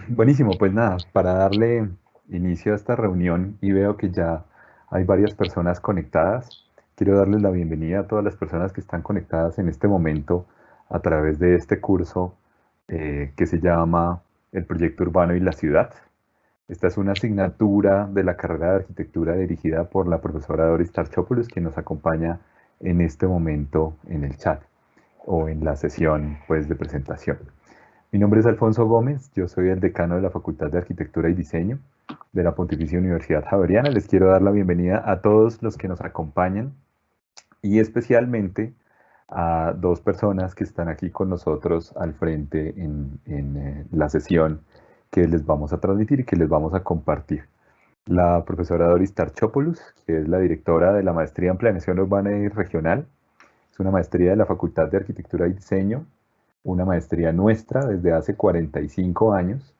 Buenísimo, pues nada, para darle inicio a esta reunión y veo que ya hay varias personas conectadas, quiero darles la bienvenida a todas las personas que están conectadas en este momento a través de este curso que se llama El Proyecto Urbano y la Ciudad. Esta es una asignatura de la carrera de arquitectura dirigida por la profesora Doris Tarchopoulos, quien nos acompaña en este momento en el chat o en la sesión pues, de presentación. Mi nombre es Alfonso Gómez, yo soy el decano de la Facultad de Arquitectura y Diseño de la Pontificia Universidad Javeriana. Les quiero dar la bienvenida a todos los que nos acompañan y especialmente a dos personas que están aquí con nosotros al frente en la sesión que les vamos a transmitir y que les vamos a compartir. La profesora Doris Tarchopoulos, que es la directora de la Maestría en Planeación Urbana y Regional, es una maestría de la Facultad de Arquitectura y Diseño, una maestría nuestra desde hace 45 años,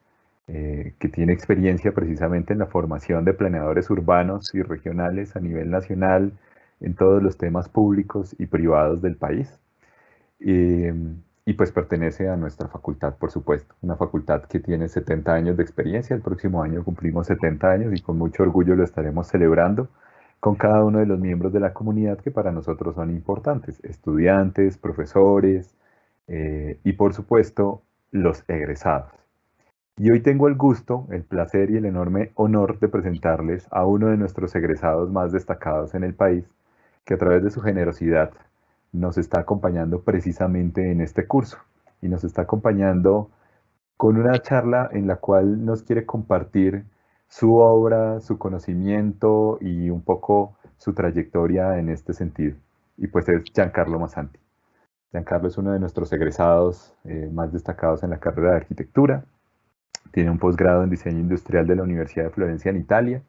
que tiene experiencia precisamente en la formación de planeadores urbanos y regionales a nivel nacional en todos los temas públicos y privados del país. Eh, y pues pertenece a nuestra facultad, por supuesto, una facultad que tiene 70 años de experiencia. El próximo año cumplimos 70 años y con mucho orgullo lo estaremos celebrando con cada uno de los miembros de la comunidad que para nosotros son importantes, estudiantes, profesores y por supuesto los egresados. Y hoy tengo el gusto, el placer y el enorme honor de presentarles a uno de nuestros egresados más destacados en el país, que a través de su generosidad nos está acompañando precisamente en este curso y nos está acompañando con una charla en la cual nos quiere compartir su obra, su conocimiento y un poco su trayectoria en este sentido. Y pues es Giancarlo Massanti. Giancarlo es uno de nuestros egresados más destacados en la carrera de arquitectura. Tiene un posgrado en diseño industrial de la Universidad de Florencia en Italia.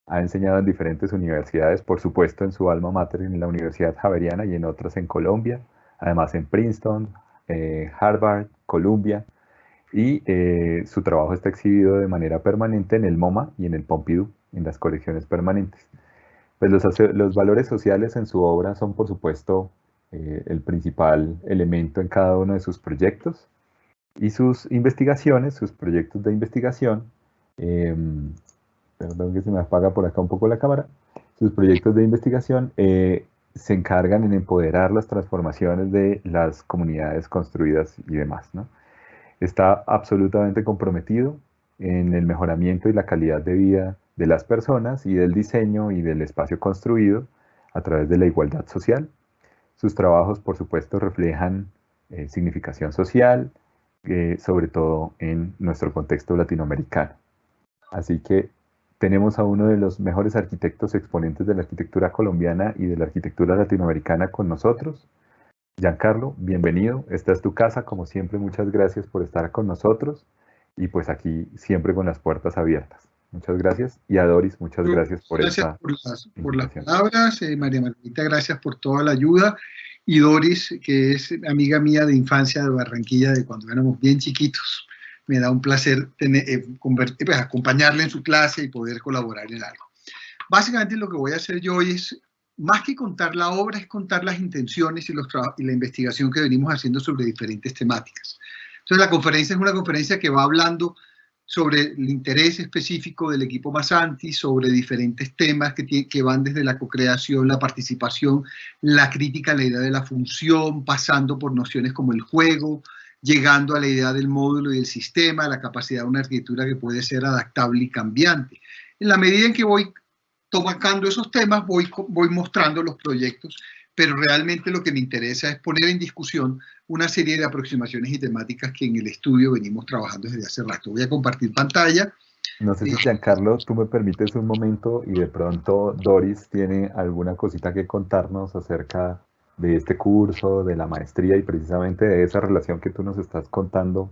Ha enseñado en diferentes universidades, por supuesto en su alma mater en la Universidad Javeriana y en otras en Colombia, además en Princeton, Harvard, Columbia, y su trabajo está exhibido de manera permanente en el MoMA y en el Pompidou, en las colecciones permanentes. Pues los valores sociales en su obra son, por supuesto, el principal elemento en cada uno de sus proyectos y sus investigaciones, sus proyectos de investigación. eh, Perdón que se me apaga por acá un poco la cámara. Sus proyectos de investigación se encargan en empoderar las transformaciones de las comunidades construidas y demás, ¿no? Está absolutamente comprometido en el mejoramiento y la calidad de vida de las personas y del diseño y del espacio construido a través de la igualdad social. Sus trabajos, por supuesto, reflejan significación social, sobre todo en nuestro contexto latinoamericano. Así que tenemos a uno de los mejores arquitectos exponentes de la arquitectura colombiana y de la arquitectura latinoamericana con nosotros. Giancarlo, bienvenido. Esta es tu casa, como siempre. Muchas gracias por estar con nosotros y pues aquí siempre con las puertas abiertas. Muchas gracias. Y a Doris, muchas gracias por Gracias esta por las invitación. palabras, María Margarita, gracias por toda la ayuda. Y Doris, que es amiga mía de infancia de Barranquilla, de cuando éramos bien chiquitos. Me da un placer pues, acompañarle en su clase y poder colaborar en algo. Básicamente lo que voy a hacer yo hoy es, más que contar la obra, es contar las intenciones y la investigación que venimos haciendo sobre diferentes temáticas. Entonces la conferencia es una conferencia que va hablando sobre el interés específico del equipo Massanti, sobre diferentes temas que van desde la co-creación, la participación, la crítica a la idea de la función, pasando por nociones como el juego, llegando a la idea del módulo y el sistema, la capacidad de una arquitectura que puede ser adaptable y cambiante. En la medida en que voy tomando esos temas, voy mostrando los proyectos, pero realmente lo que me interesa es poner en discusión una serie de aproximaciones y temáticas que en el estudio venimos trabajando desde hace rato. Voy a compartir pantalla. No sé si Giancarlo, tú me permites un momento y de pronto Doris tiene alguna cosita que contarnos acerca de este curso, de la maestría y precisamente de esa relación que tú nos estás contando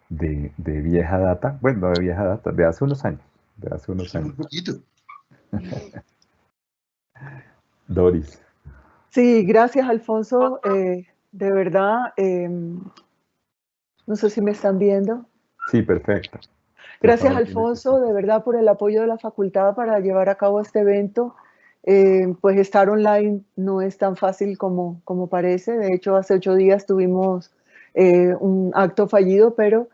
de vieja data, bueno, no de vieja data, de hace unos años, de hace unos Sí, años. un poquito. Doris. Sí, gracias, Alfonso. De verdad, no sé si me están viendo. Sí, perfecto. Te Gracias, estamos viendo y te Alfonso, de escuchamos. verdad, por el apoyo de la facultad para llevar a cabo este evento. Pues estar online no es tan fácil como parece. De hecho, hace 8 días tuvimos un acto fallido, pero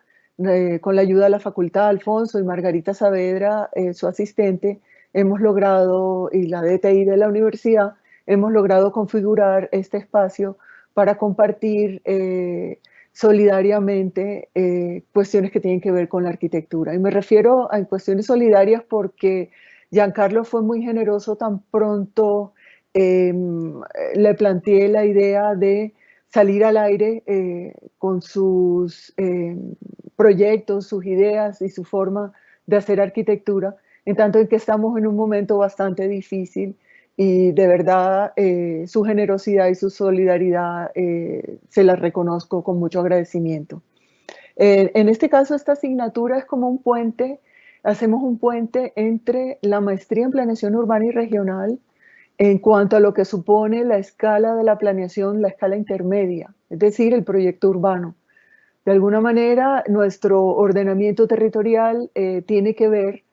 con la ayuda de la facultad, Alfonso y Margarita Saavedra, su asistente, hemos logrado, y la DTI de la universidad, hemos logrado configurar este espacio para compartir solidariamente cuestiones que tienen que ver con la arquitectura. Y me refiero a cuestiones solidarias porque Giancarlo fue muy generoso tan pronto le planteé la idea de salir al aire con sus proyectos, sus ideas y su forma de hacer arquitectura, en tanto en que estamos en un momento bastante difícil y de verdad su generosidad y su solidaridad se las reconozco con mucho agradecimiento. En este caso, esta asignatura es como un puente, hacemos un puente entre la maestría en planeación urbana y regional en cuanto a lo que supone la escala de la planeación, la escala intermedia, es decir, el proyecto urbano. De alguna manera, nuestro ordenamiento territorial tiene que ver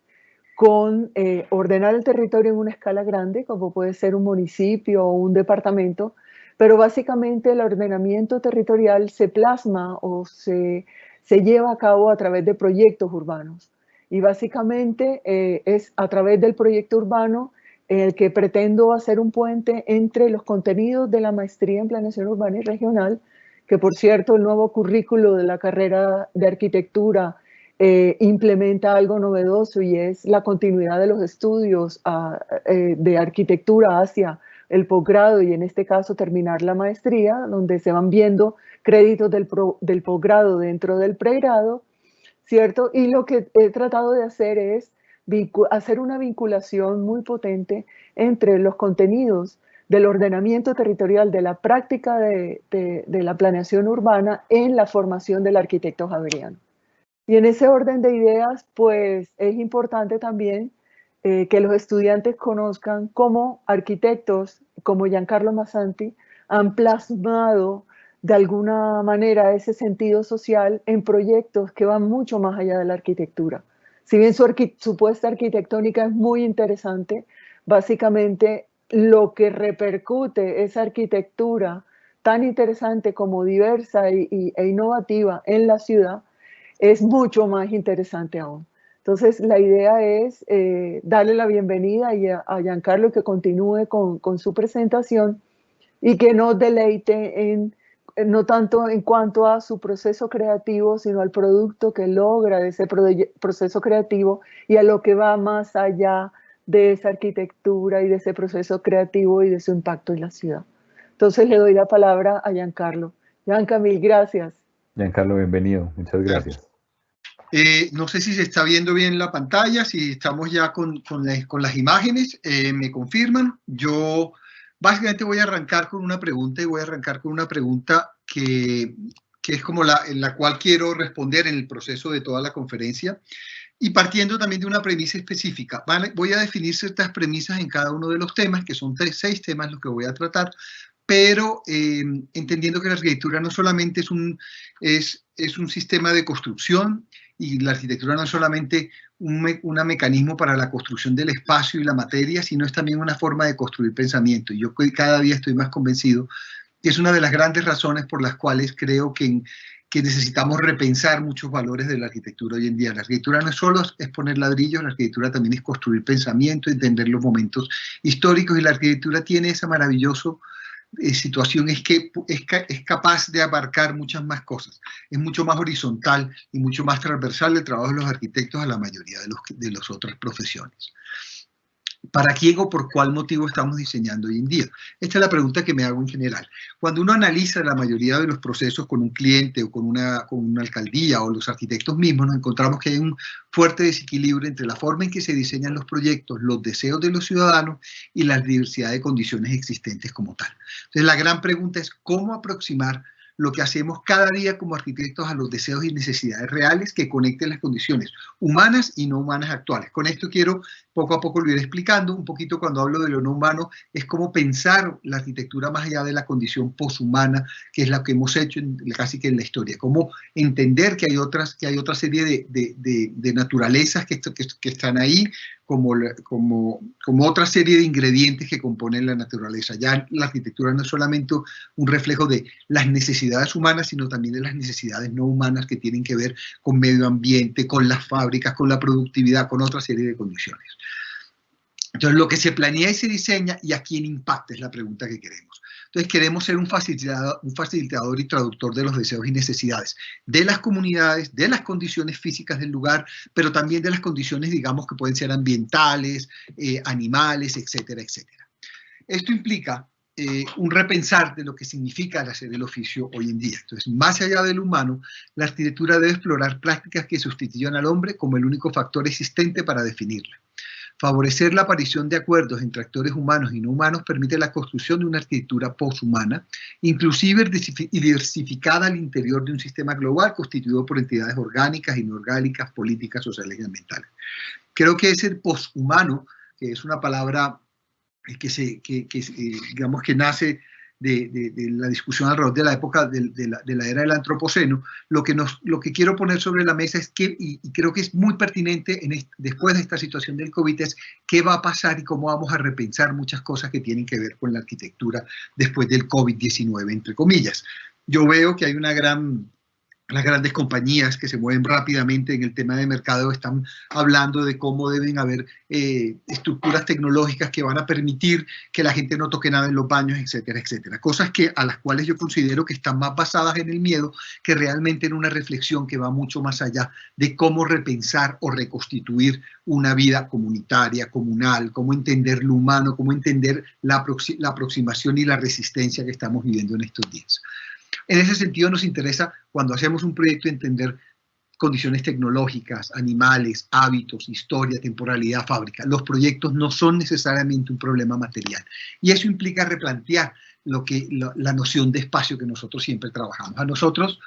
con ordenar el territorio en una escala grande, como puede ser un municipio o un departamento, pero básicamente el ordenamiento territorial se plasma o se lleva a cabo a través de proyectos urbanos. Y básicamente es a través del proyecto urbano en el que pretendo hacer un puente entre los contenidos de la maestría en planeación urbana y regional, que por cierto el nuevo currículo de la carrera de arquitectura implementa algo novedoso y es la continuidad de los estudios de arquitectura hacia el posgrado y en este caso terminar la maestría, donde se van viendo créditos del posgrado dentro del pregrado, ¿cierto? Y lo que he tratado de hacer es hacer una vinculación muy potente entre los contenidos del ordenamiento territorial, de la práctica de la planeación urbana en la formación del arquitecto javeriano. Y en ese orden de ideas, pues es importante también que los estudiantes conozcan cómo arquitectos como Giancarlo Massanti han plasmado de alguna manera ese sentido social en proyectos que van mucho más allá de la arquitectura. Si bien su puesta arquitectónica es muy interesante, básicamente lo que repercute esa arquitectura tan interesante como diversa e innovativa en la ciudad es mucho más interesante aún. Entonces la idea es darle la bienvenida a Giancarlo que continúe con su presentación y que nos deleite no tanto en cuanto a su proceso creativo, sino al producto que logra de ese proceso creativo y a lo que va más allá de esa arquitectura y de ese proceso creativo y de su impacto en la ciudad. Entonces le doy la palabra a Giancarlo. Gianca, mil gracias. Giancarlo, bienvenido. Muchas gracias. No sé si se está viendo bien la pantalla, si estamos ya con las imágenes, me confirman. Yo básicamente voy a arrancar con una pregunta y voy a arrancar con una pregunta que es como la cual quiero responder en el proceso de toda la conferencia y partiendo también de una premisa específica. Voy a definir ciertas premisas en cada uno de los temas, que son 6 temas los que voy a tratar, pero entendiendo que la arquitectura no solamente es un sistema de construcción y la arquitectura no es solamente un mecanismo para la construcción del espacio y la materia, sino es también una forma de construir pensamiento. Y yo cada día estoy más convencido que es una de las grandes razones por las cuales creo que necesitamos repensar muchos valores de la arquitectura hoy en día. La arquitectura no es solo es poner ladrillos, la arquitectura también es construir pensamiento, entender los momentos históricos, y la arquitectura tiene esa maravillosa situación, es que es capaz de abarcar muchas más cosas, es mucho más horizontal y mucho más transversal el trabajo de los arquitectos a la mayoría de las otras profesiones. ¿Para quién o por cuál motivo estamos diseñando hoy en día? Esta es la pregunta que me hago en general. Cuando uno analiza la mayoría de los procesos con un cliente o con una alcaldía o los arquitectos mismos, nos encontramos que hay un fuerte desequilibrio entre la forma en que se diseñan los proyectos, los deseos de los ciudadanos y la diversidad de condiciones existentes como tal. Entonces la gran pregunta es cómo aproximar lo que hacemos cada día como arquitectos a los deseos y necesidades reales que conecten las condiciones humanas y no humanas actuales. Con esto quiero poco a poco lo ir explicando. Un poquito cuando hablo de lo no humano es cómo pensar la arquitectura más allá de la condición poshumana, que es la que hemos hecho casi que en la historia. Cómo entender que hay otra serie de naturalezas que están ahí, como otra serie de ingredientes que componen la naturaleza. Ya la arquitectura no es solamente un reflejo de las necesidades humanas, sino también de las necesidades no humanas que tienen que ver con medio ambiente, con las fábricas, con la productividad, con otra serie de condiciones. Entonces, lo que se planea y se diseña, ¿y a quién impacta? Es la pregunta que queremos. Entonces, queremos ser un facilitador y traductor de los deseos y necesidades de las comunidades, de las condiciones físicas del lugar, pero también de las condiciones, digamos, que pueden ser ambientales, animales, etcétera, etcétera. Esto implica un repensar de lo que significa hacer el oficio hoy en día. Entonces, más allá del humano, la arquitectura debe explorar prácticas que sustituyan al hombre como el único factor existente para definirla. Favorecer la aparición de acuerdos entre actores humanos y no humanos permite la construcción de una arquitectura poshumana, inclusive y diversificada al interior de un sistema global constituido por entidades orgánicas, inorgánicas, políticas, sociales y ambientales. Creo que ese poshumano, que es una palabra digamos que nace de la discusión alrededor de la época de la era del antropoceno, lo que quiero poner sobre la mesa es que, y creo que es muy pertinente después de esta situación del COVID, es qué va a pasar y cómo vamos a repensar muchas cosas que tienen que ver con la arquitectura después del COVID-19, entre comillas. Yo veo que hay las grandes compañías que se mueven rápidamente en el tema de mercado están hablando de cómo deben haber estructuras tecnológicas que van a permitir que la gente no toque nada en los baños, etcétera, etcétera. Cosas a las cuales yo considero que están más basadas en el miedo que realmente en una reflexión que va mucho más allá de cómo repensar o reconstituir una vida comunitaria, comunal, cómo entender lo humano, cómo entender la aproximación y la resistencia que estamos viviendo en estos días. En ese sentido nos interesa, cuando hacemos un proyecto, entender condiciones tecnológicas, animales, hábitos, historia, temporalidad, fábrica. Los proyectos no son necesariamente un problema material. Y eso implica replantear la noción de espacio que nosotros siempre trabajamos. A nosotros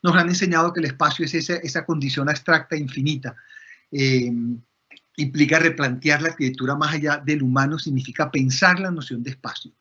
nos han enseñado que el espacio es esa condición abstracta infinita. Implica replantear la arquitectura más allá del humano, significa pensar la noción de espacio.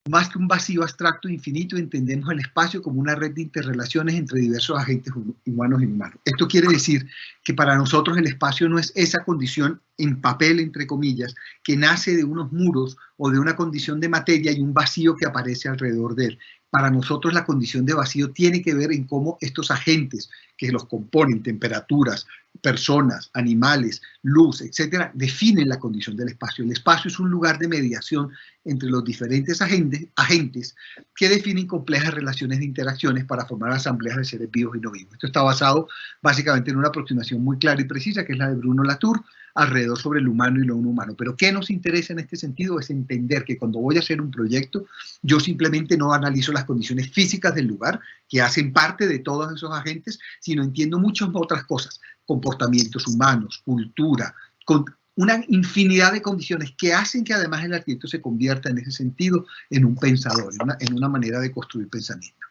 Más que un vacío abstracto infinito, entendemos el espacio como una red de interrelaciones entre diversos agentes humanos y inhumanos. Esto quiere decir que para nosotros el espacio no es esa condición en papel, entre comillas, que nace de unos muros o de una condición de materia y un vacío que aparece alrededor de él. Para nosotros la condición de vacío tiene que ver en cómo estos agentes que los componen, temperaturas, personas, animales, luz, etcétera, definen la condición del espacio. El espacio es un lugar de mediación entre los diferentes agentes que definen complejas relaciones de interacciones para formar asambleas de seres vivos y no vivos. Esto está basado básicamente en una aproximación muy clara y precisa, que es la de Bruno Latour, alrededor sobre el humano y lo no humano. Pero ¿qué nos interesa en este sentido? Es entender que cuando voy a hacer un proyecto, yo simplemente no analizo las condiciones físicas del lugar, que hacen parte de todos esos agentes, sino entiendo muchas otras cosas, comportamientos humanos, cultura, con una infinidad de condiciones que hacen que además el arquitecto se convierta en ese sentido en un pensador, en una manera de construir pensamiento.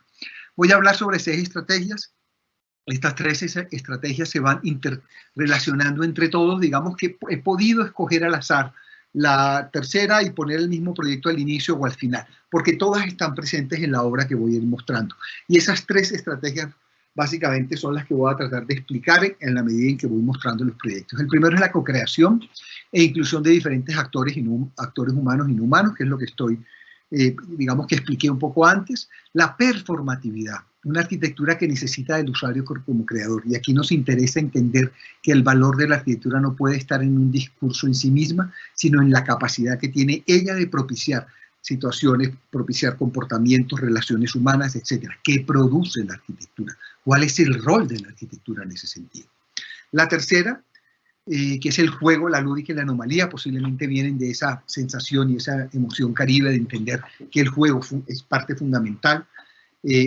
Voy a hablar sobre 6 estrategias. Estas 3 estrategias se van interrelacionando entre todos. Digamos que he podido escoger al azar la tercera y poner el mismo proyecto al inicio o al final, porque todas están presentes en la obra que voy a ir mostrando. Y esas 3 estrategias básicamente son las que voy a tratar de explicar en la medida en que voy mostrando los proyectos. El primero es la co-creación e inclusión de diferentes actores humanos y no humanos, que es lo que digamos que expliqué un poco antes. La performatividad, una arquitectura que necesita del usuario como creador. Y aquí nos interesa entender que el valor de la arquitectura no puede estar en un discurso en sí misma, sino en la capacidad que tiene ella de propiciar situaciones, propiciar comportamientos, relaciones humanas, etcétera. ¿Qué produce la arquitectura? ¿Cuál es el rol de la arquitectura en ese sentido? La tercera, que es el juego, la lúdica y la anomalía, posiblemente vienen de esa sensación y esa emoción caribe de entender que el juego es parte fundamental.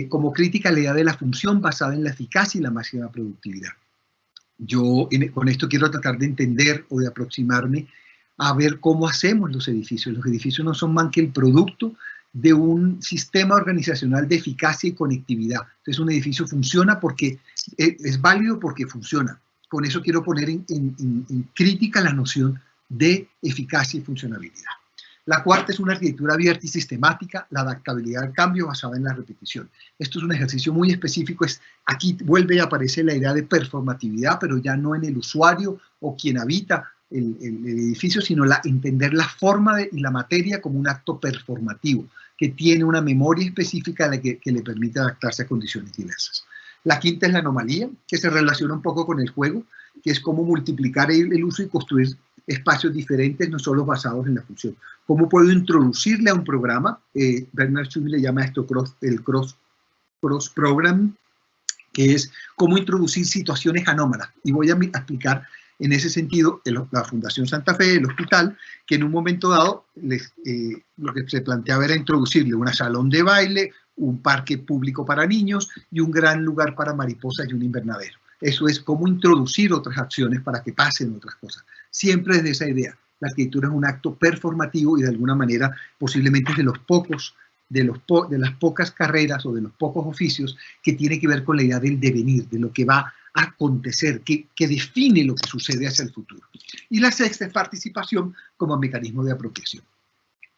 Como crítica a la idea de la función basada en la eficacia y la máxima productividad. Yo con esto quiero tratar de entender o de aproximarme a ver cómo hacemos los edificios. Los edificios no son más que el producto de un sistema organizacional de eficacia y conectividad. Entonces un edificio funciona porque es válido porque funciona. Con eso quiero poner en crítica la noción de eficacia y funcionalidad. La cuarta es una arquitectura abierta y sistemática, la adaptabilidad al cambio basada en la repetición. Esto es un ejercicio muy específico, aquí vuelve y aparece la idea de performatividad, pero ya no en el usuario o quien habita el edificio, sino entender la forma y la materia como un acto performativo, que tiene una memoria específica que le permite adaptarse a condiciones diversas. La quinta es la anomalía, que se relaciona un poco con el juego, que es cómo multiplicar el uso y construir espacios diferentes, no solo basados en la función. ¿Cómo puedo introducirle a un programa? Bernard Schulz le llama esto el cross-program, que es cómo introducir situaciones anómalas. Y voy a explicar en ese sentido la Fundación Santa Fe, el hospital, que en un momento dado lo que se planteaba era introducirle un salón de baile, un parque público para niños y un gran lugar para mariposas y un invernadero. Eso es cómo introducir otras acciones para que pasen otras cosas. Siempre desde esa idea. La arquitectura es un acto performativo y de alguna manera posiblemente es de las pocas carreras o de los pocos oficios que tiene que ver con la idea del devenir, de lo que va a acontecer, que define lo que sucede hacia el futuro. Y la sexta es participación como mecanismo de apropiación.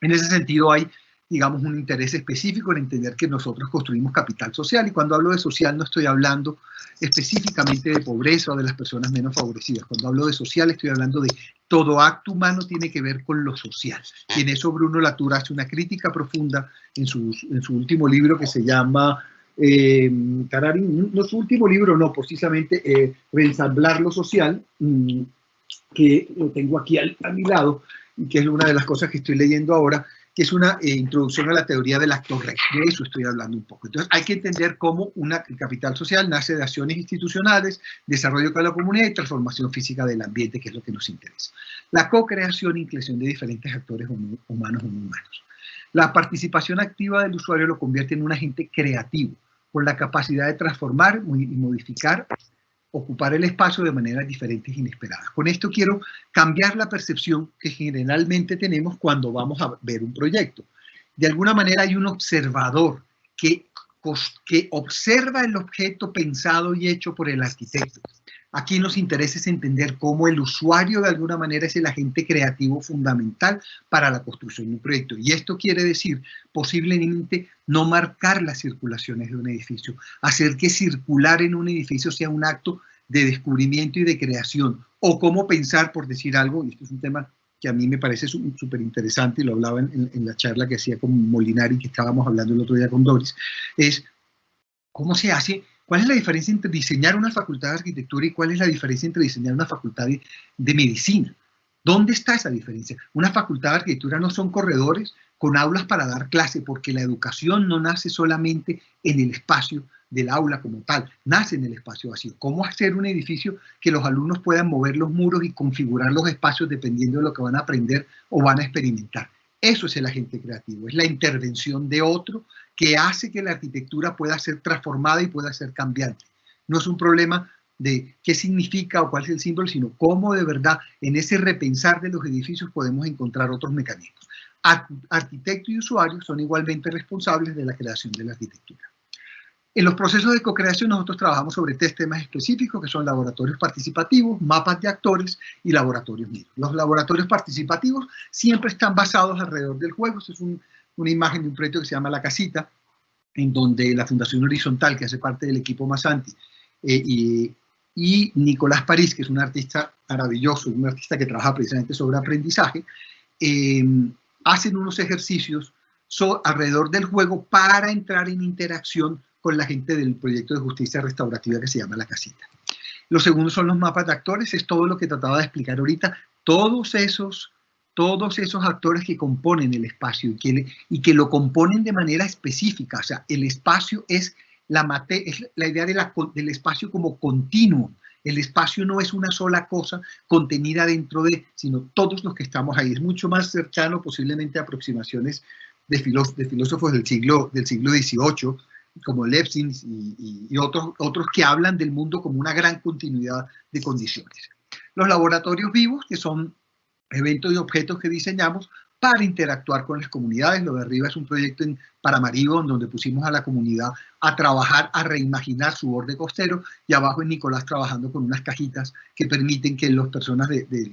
En ese sentido hay, digamos, un interés específico en entender que nosotros construimos capital social, y cuando hablo de social no estoy hablando específicamente de pobreza o de las personas menos favorecidas. Cuando hablo de social estoy hablando de todo acto humano tiene que ver con lo social. Y en eso Bruno Latour hace una crítica profunda en su último libro que se llama, no su último libro, no, precisamente Reensamblar lo social, que lo tengo aquí a mi lado, y que es una de las cosas que estoy leyendo ahora, que es una introducción a la teoría del acto rey. De eso estoy hablando un poco. Entonces hay que entender cómo el capital social nace de acciones institucionales, desarrollo de la comunidad y transformación física del ambiente, que es lo que nos interesa. La co-creación e inclusión de diferentes actores humanos o no humanos. La participación activa del usuario lo convierte en un agente creativo, con la capacidad de transformar y modificar, ocupar el espacio de maneras diferentes e inesperadas. Con esto quiero cambiar la percepción que generalmente tenemos cuando vamos a ver un proyecto. De alguna manera hay un observador que observa el objeto pensado y hecho por el arquitecto. Aquí nos interesa es entender cómo el usuario de alguna manera es el agente creativo fundamental para la construcción de un proyecto. Y esto quiere decir posiblemente no marcar las circulaciones de un edificio, hacer que circular en un edificio sea un acto de descubrimiento y de creación, o cómo pensar, por decir algo, y esto es un tema que a mí me parece súper interesante, y lo hablaba en la charla que hacía con Molinari, que estábamos hablando el otro día con Doris, es cómo se hace. ¿Cuál es la diferencia entre diseñar una facultad de arquitectura y cuál es la diferencia entre diseñar una facultad de medicina? ¿Dónde está esa diferencia? Una facultad de arquitectura no son corredores con aulas para dar clase, porque la educación no nace solamente en el espacio del aula como tal, nace en el espacio vacío. ¿Cómo hacer un edificio que los alumnos puedan mover los muros y configurar los espacios dependiendo de lo que van a aprender o van a experimentar? Eso es el agente creativo, es la intervención de otro que hace que la arquitectura pueda ser transformada y pueda ser cambiante. No es un problema de qué significa o cuál es el símbolo, sino cómo de verdad en ese repensar de los edificios podemos encontrar otros mecanismos. Arquitecto y usuario son igualmente responsables de la creación de la arquitectura. En los procesos de co-creación nosotros trabajamos sobre 3 temas específicos, que son laboratorios participativos, mapas de actores y laboratorios miros. Los laboratorios participativos siempre están basados alrededor del juego. Esta es una imagen de un proyecto que se llama La Casita, en donde la Fundación Horizontal, que hace parte del equipo Masanti, y Nicolás París, que es un artista maravilloso, un artista que trabaja precisamente sobre aprendizaje, hacen unos ejercicios alrededor del juego para entrar en interacción con la gente del proyecto de justicia restaurativa que se llama La Casita. Los segundos son los mapas de actores, es todo lo que trataba de explicar ahorita, todos esos actores que componen el espacio y que lo componen de manera específica. O sea, el espacio es la idea del espacio como continuo. El espacio no es una sola cosa contenida dentro de, sino todos los que estamos ahí. Es mucho más cercano posiblemente a aproximaciones de filósofos del siglo XVIII, como Leibniz y otros que hablan del mundo como una gran continuidad de condiciones. Los laboratorios vivos, que son eventos y objetos que diseñamos para interactuar con las comunidades. Lo de arriba es un proyecto en Paramaribo, donde pusimos a la comunidad a trabajar, a reimaginar su borde costero, y abajo en Nicolás trabajando con unas cajitas que permiten que las personas de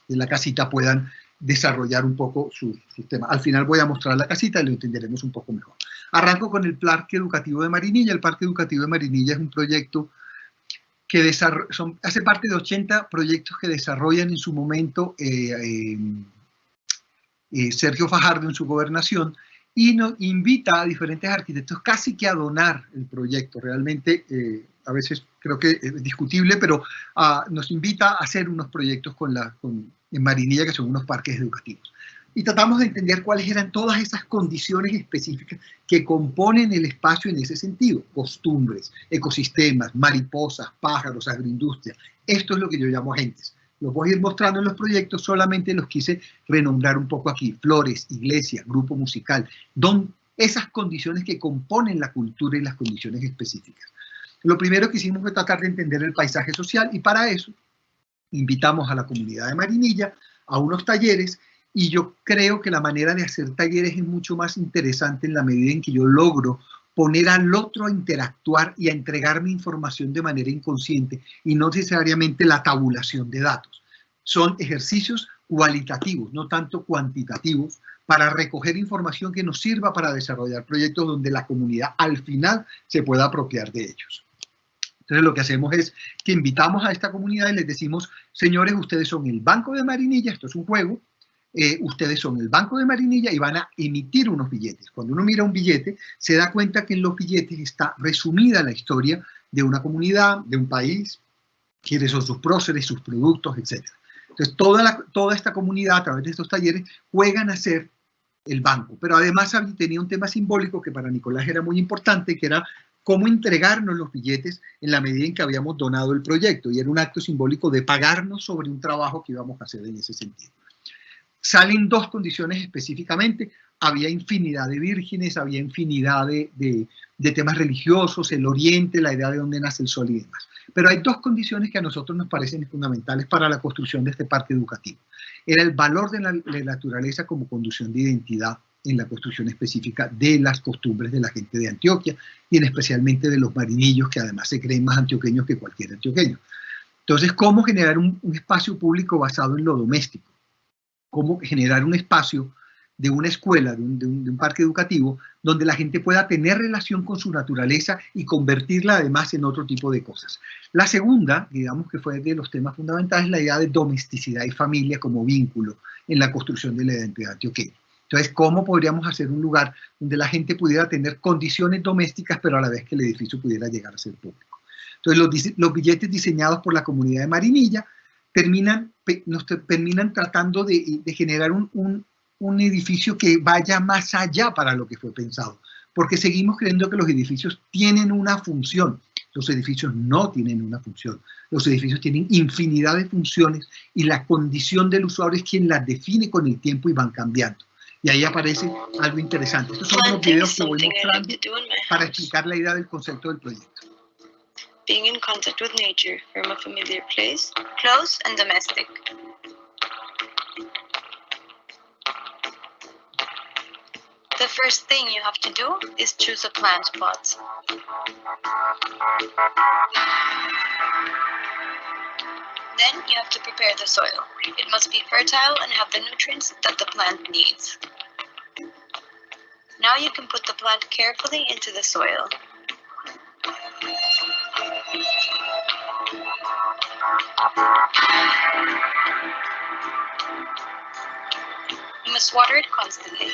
la casita puedan desarrollar un poco sus temas. Al final voy a mostrar la casita y lo entenderemos un poco mejor. Arranco con el Parque Educativo de Marinilla. El Parque Educativo de Marinilla es un proyecto que hace parte de 80 proyectos que desarrollan en su momento Sergio Fajardo en su gobernación, y nos invita a diferentes arquitectos casi que a donar el proyecto. Realmente, a veces creo que es discutible, pero nos invita a hacer unos proyectos en Marinilla, que son unos parques educativos. Y tratamos de entender cuáles eran todas esas condiciones específicas que componen el espacio en ese sentido. Costumbres, ecosistemas, mariposas, pájaros, agroindustria. Esto es lo que yo llamo agentes. Los voy a ir mostrando en los proyectos, solamente los quise renombrar un poco aquí. Flores, iglesia, grupo musical, esas condiciones que componen la cultura y las condiciones específicas. Lo primero que hicimos fue tratar de entender el paisaje social, y para eso invitamos a la comunidad de Marinilla a unos talleres, y yo creo que la manera de hacer talleres es mucho más interesante en la medida en que yo logro poner al otro a interactuar y a entregarme información de manera inconsciente, y no necesariamente la tabulación de datos. Son ejercicios cualitativos, no tanto cuantitativos, para recoger información que nos sirva para desarrollar proyectos donde la comunidad al final se pueda apropiar de ellos. Entonces lo que hacemos es que invitamos a esta comunidad y les decimos: señores, ustedes son el Banco de Marinilla, esto es un juego, ustedes son el Banco de Marinilla y van a emitir unos billetes. Cuando uno mira un billete, se da cuenta que en los billetes está resumida la historia de una comunidad, de un país, quiénes son sus próceres, sus productos, etc. Entonces, toda esta comunidad, a través de estos talleres, juegan a ser el banco. Pero además tenía un tema simbólico que para Nicolás era muy importante, que era cómo entregarnos los billetes en la medida en que habíamos donado el proyecto. Y era un acto simbólico de pagarnos sobre un trabajo que íbamos a hacer en ese sentido. Salen dos condiciones específicamente. Había infinidad de vírgenes, había infinidad de temas religiosos, el oriente, la idea de dónde nace el sol y demás. Pero hay dos condiciones que a nosotros nos parecen fundamentales para la construcción de este parque educativo. Era el valor de la naturaleza como conducción de identidad en la construcción específica de las costumbres de la gente de Antioquia, y en especialmente de los marinillos, que además se creen más antioqueños que cualquier antioqueño. Entonces, ¿cómo generar un espacio público basado en lo doméstico? ¿Cómo generar un espacio de una escuela, de un parque educativo, donde la gente pueda tener relación con su naturaleza y convertirla además en otro tipo de cosas? La segunda, digamos que fue de los temas fundamentales, la idea de domesticidad y familia como vínculo en la construcción de la identidad antioqueña. Entonces, ¿cómo podríamos hacer un lugar donde la gente pudiera tener condiciones domésticas, pero a la vez que el edificio pudiera llegar a ser público? Entonces, los billetes diseñados por la comunidad de Marinilla nos terminan tratando de generar un edificio que vaya más allá para lo que fue pensado, porque seguimos creyendo que los edificios tienen una función. Los edificios no tienen una función. Los edificios tienen infinidad de funciones, y la condición del usuario es quien las define con el tiempo y van cambiando. Y ahí aparece algo interesante. Estos son unos videos que voy mostrando para explicar la idea del concepto del proyecto. Being in contact with nature from a familiar place, close and domestic. The first thing you have to do is choose a plant pot. Then you have to prepare the soil. It must be fertile and have the nutrients that the plant needs. Now you can put the plant carefully into the soil. You must water it constantly.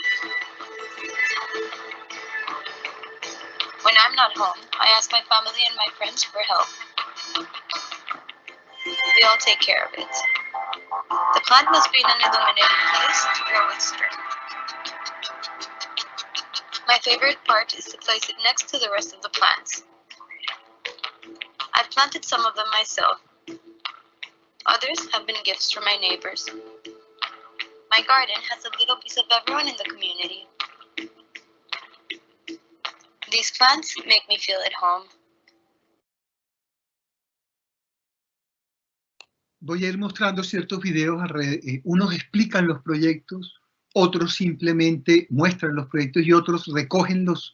When I'm not home, I ask my family and my friends for help. We all take care of it. The plant must be in an illuminated place to grow with strength. My favorite part is to place it next to the rest of the plants. I've planted some of them myself. Others have been gifts from my neighbors. My garden has a little piece of everyone in the community. These plants make me feel at home. Voy a ir mostrando ciertos videos, unos explican los proyectos, otros simplemente muestran los proyectos y otros recogen los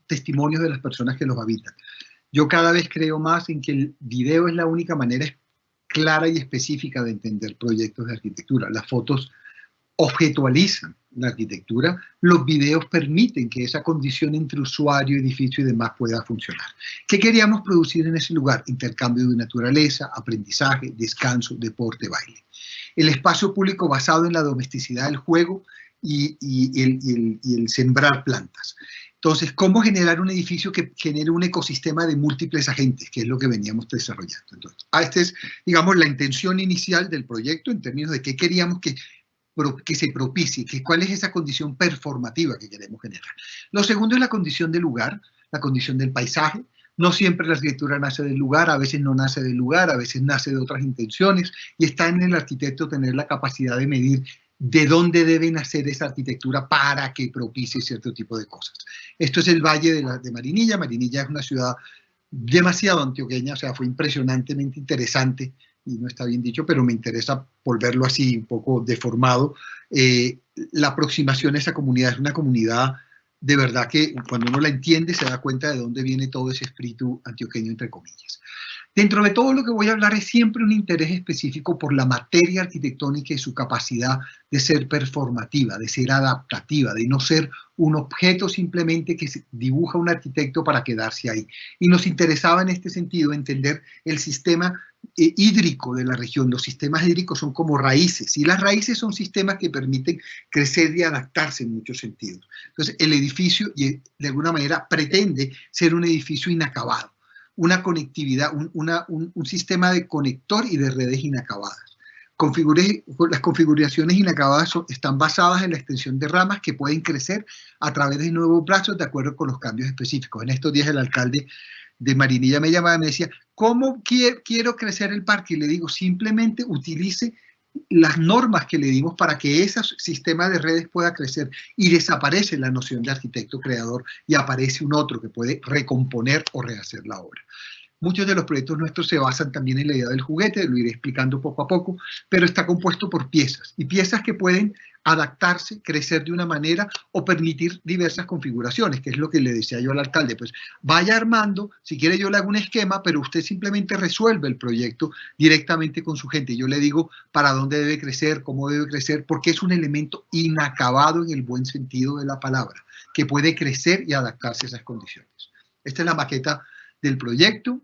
testimonios de las personas que los habitan. Yo cada vez creo más en que el video es la única manera clara y específica de entender proyectos de arquitectura. Las fotos objetualizan la arquitectura, los videos permiten que esa condición entre usuario, edificio y demás pueda funcionar. ¿Qué queríamos producir en ese lugar? Intercambio de naturaleza, aprendizaje, descanso, deporte, baile. El espacio público basado en la domesticidad del juego y el sembrar plantas. Entonces, ¿cómo generar un edificio que genere un ecosistema de múltiples agentes? Que es lo que veníamos desarrollando. Entonces, esta es, digamos, la intención inicial del proyecto en términos de qué queríamos que se propicie, cuál es esa condición performativa que queremos generar. Lo segundo es la condición del lugar, la condición del paisaje. No siempre la arquitectura nace del lugar, a veces no nace del lugar, a veces nace de otras intenciones, y está en el arquitecto tener la capacidad de medir de dónde debe nacer esa arquitectura para que propicie cierto tipo de cosas. Esto es el Valle de Marinilla. Marinilla es una ciudad demasiado antioqueña, o sea, fue impresionantemente interesante, y no está bien dicho, pero me interesa volverlo así un poco deformado. La aproximación a esa comunidad es una comunidad de verdad que cuando uno la entiende se da cuenta de dónde viene todo ese espíritu antioqueño, entre comillas. Dentro de todo lo que voy a hablar es siempre un interés específico por la materia arquitectónica y su capacidad de ser performativa, de ser adaptativa, de no ser un objeto simplemente que se dibuja un arquitecto para quedarse ahí. Y nos interesaba en este sentido entender el sistema hídrico de la región. Los sistemas hídricos son como raíces, y las raíces son sistemas que permiten crecer y adaptarse en muchos sentidos. Entonces, el edificio, de alguna manera, pretende ser un edificio inacabado, una conectividad, un sistema de conector y de redes inacabadas. Las configuraciones inacabadas están basadas en la extensión de ramas que pueden crecer a través de nuevos brazos de acuerdo con los cambios específicos. En estos días el alcalde de Marinilla me llamaba y me decía, ¿cómo quiero crecer el parque? Y le digo, simplemente utilice las normas que le dimos para que ese sistema de redes pueda crecer, y desaparece la noción de arquitecto creador y aparece un otro que puede recomponer o rehacer la obra. Muchos de los proyectos nuestros se basan también en la idea del juguete, lo iré explicando poco a poco, pero está compuesto por piezas, y piezas que pueden adaptarse, crecer de una manera o permitir diversas configuraciones, que es lo que le decía yo al alcalde, pues vaya armando, si quiere yo le hago un esquema, pero usted simplemente resuelve el proyecto directamente con su gente. Yo le digo para dónde debe crecer, cómo debe crecer, porque es un elemento inacabado en el buen sentido de la palabra, que puede crecer y adaptarse a esas condiciones. Esta es la maqueta del proyecto.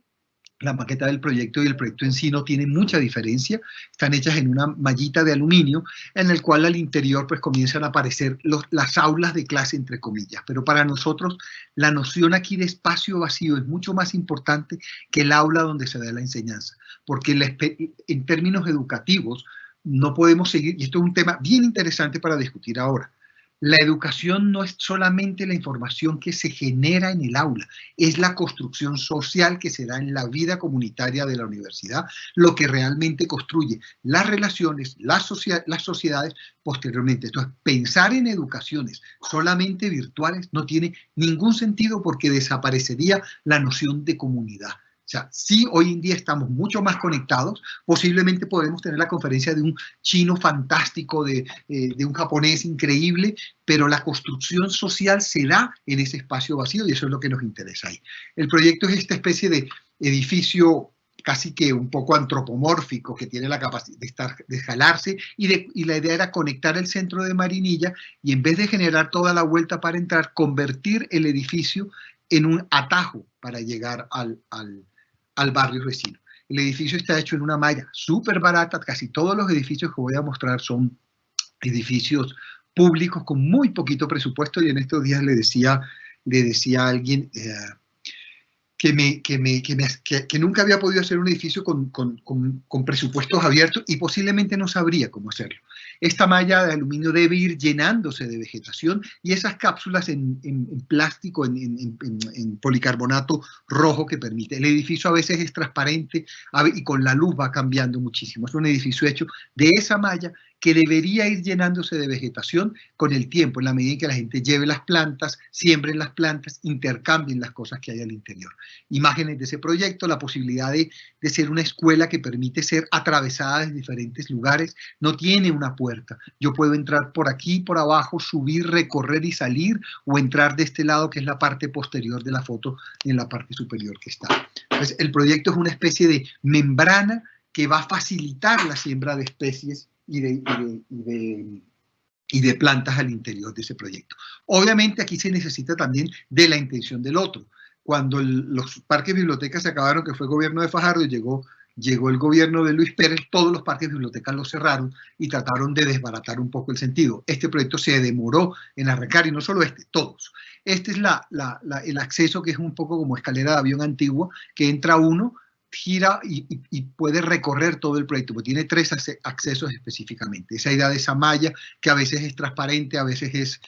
La maqueta del proyecto y el proyecto en sí no tienen mucha diferencia, están hechas en una mallita de aluminio en el cual al interior pues comienzan a aparecer las aulas de clase, entre comillas, pero para nosotros la noción aquí de espacio vacío es mucho más importante que el aula donde se da la enseñanza, porque en términos educativos no podemos seguir, y esto es un tema bien interesante para discutir ahora. La educación no es solamente la información que se genera en el aula, es la construcción social que se da en la vida comunitaria de la universidad, lo que realmente construye las relaciones, las sociedades posteriormente. Entonces, pensar en educaciones solamente virtuales no tiene ningún sentido, porque desaparecería la noción de comunidad. O sea, sí, hoy en día estamos mucho más conectados, posiblemente podemos tener la conferencia de un chino fantástico, de un japonés increíble, pero la construcción social se da en ese espacio vacío, y eso es lo que nos interesa ahí. El proyecto es esta especie de edificio casi que un poco antropomórfico, que tiene la capacidad de jalarse, y la idea era conectar el centro de Marinilla, y en vez de generar toda la vuelta para entrar, convertir el edificio en un atajo para llegar al barrio vecino. El edificio está hecho en una malla súper barata. Casi todos los edificios que voy a mostrar son edificios públicos con muy poquito presupuesto, y en estos días le decía a alguien que nunca había podido hacer un edificio con presupuestos abiertos, y posiblemente no sabría cómo hacerlo. Esta malla de aluminio debe ir llenándose de vegetación, y esas cápsulas en plástico, en policarbonato rojo que permite. El edificio a veces es transparente y con la luz va cambiando muchísimo. Es un edificio hecho de esa malla que debería ir llenándose de vegetación con el tiempo, en la medida en que la gente lleve las plantas, siembren las plantas, intercambien las cosas que hay al interior. Imágenes de ese proyecto, la posibilidad de ser una escuela que permite ser atravesada en diferentes lugares, no tiene una puerta. Yo puedo entrar por aquí, por abajo, subir, recorrer y salir, o entrar de este lado, que es la parte posterior de la foto, en la parte superior que está. Entonces, el proyecto es una especie de membrana que va a facilitar la siembra de especies y de y de plantas al interior de ese proyecto. Obviamente aquí se necesita también de la intención del otro. Cuando los parques bibliotecas se acabaron, que fue el gobierno de Fajardo, llegó el gobierno de Luis Pérez, todos los parques bibliotecas los cerraron y trataron de desbaratar un poco el sentido. Este proyecto se demoró en arrancar, y no solo este, todos. Este es el acceso, que es un poco como escalera de avión antigua, que entra uno, gira y puede recorrer todo el proyecto, porque tiene 3 accesos específicamente. Esa idea de esa malla, que a veces es transparente, a veces es...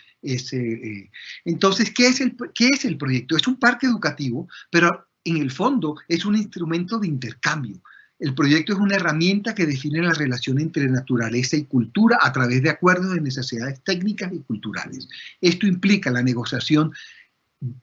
Entonces, ¿qué es el proyecto? Es un parque educativo, pero en el fondo es un instrumento de intercambio. El proyecto es una herramienta que define la relación entre naturaleza y cultura a través de acuerdos de necesidades técnicas y culturales. Esto implica la negociación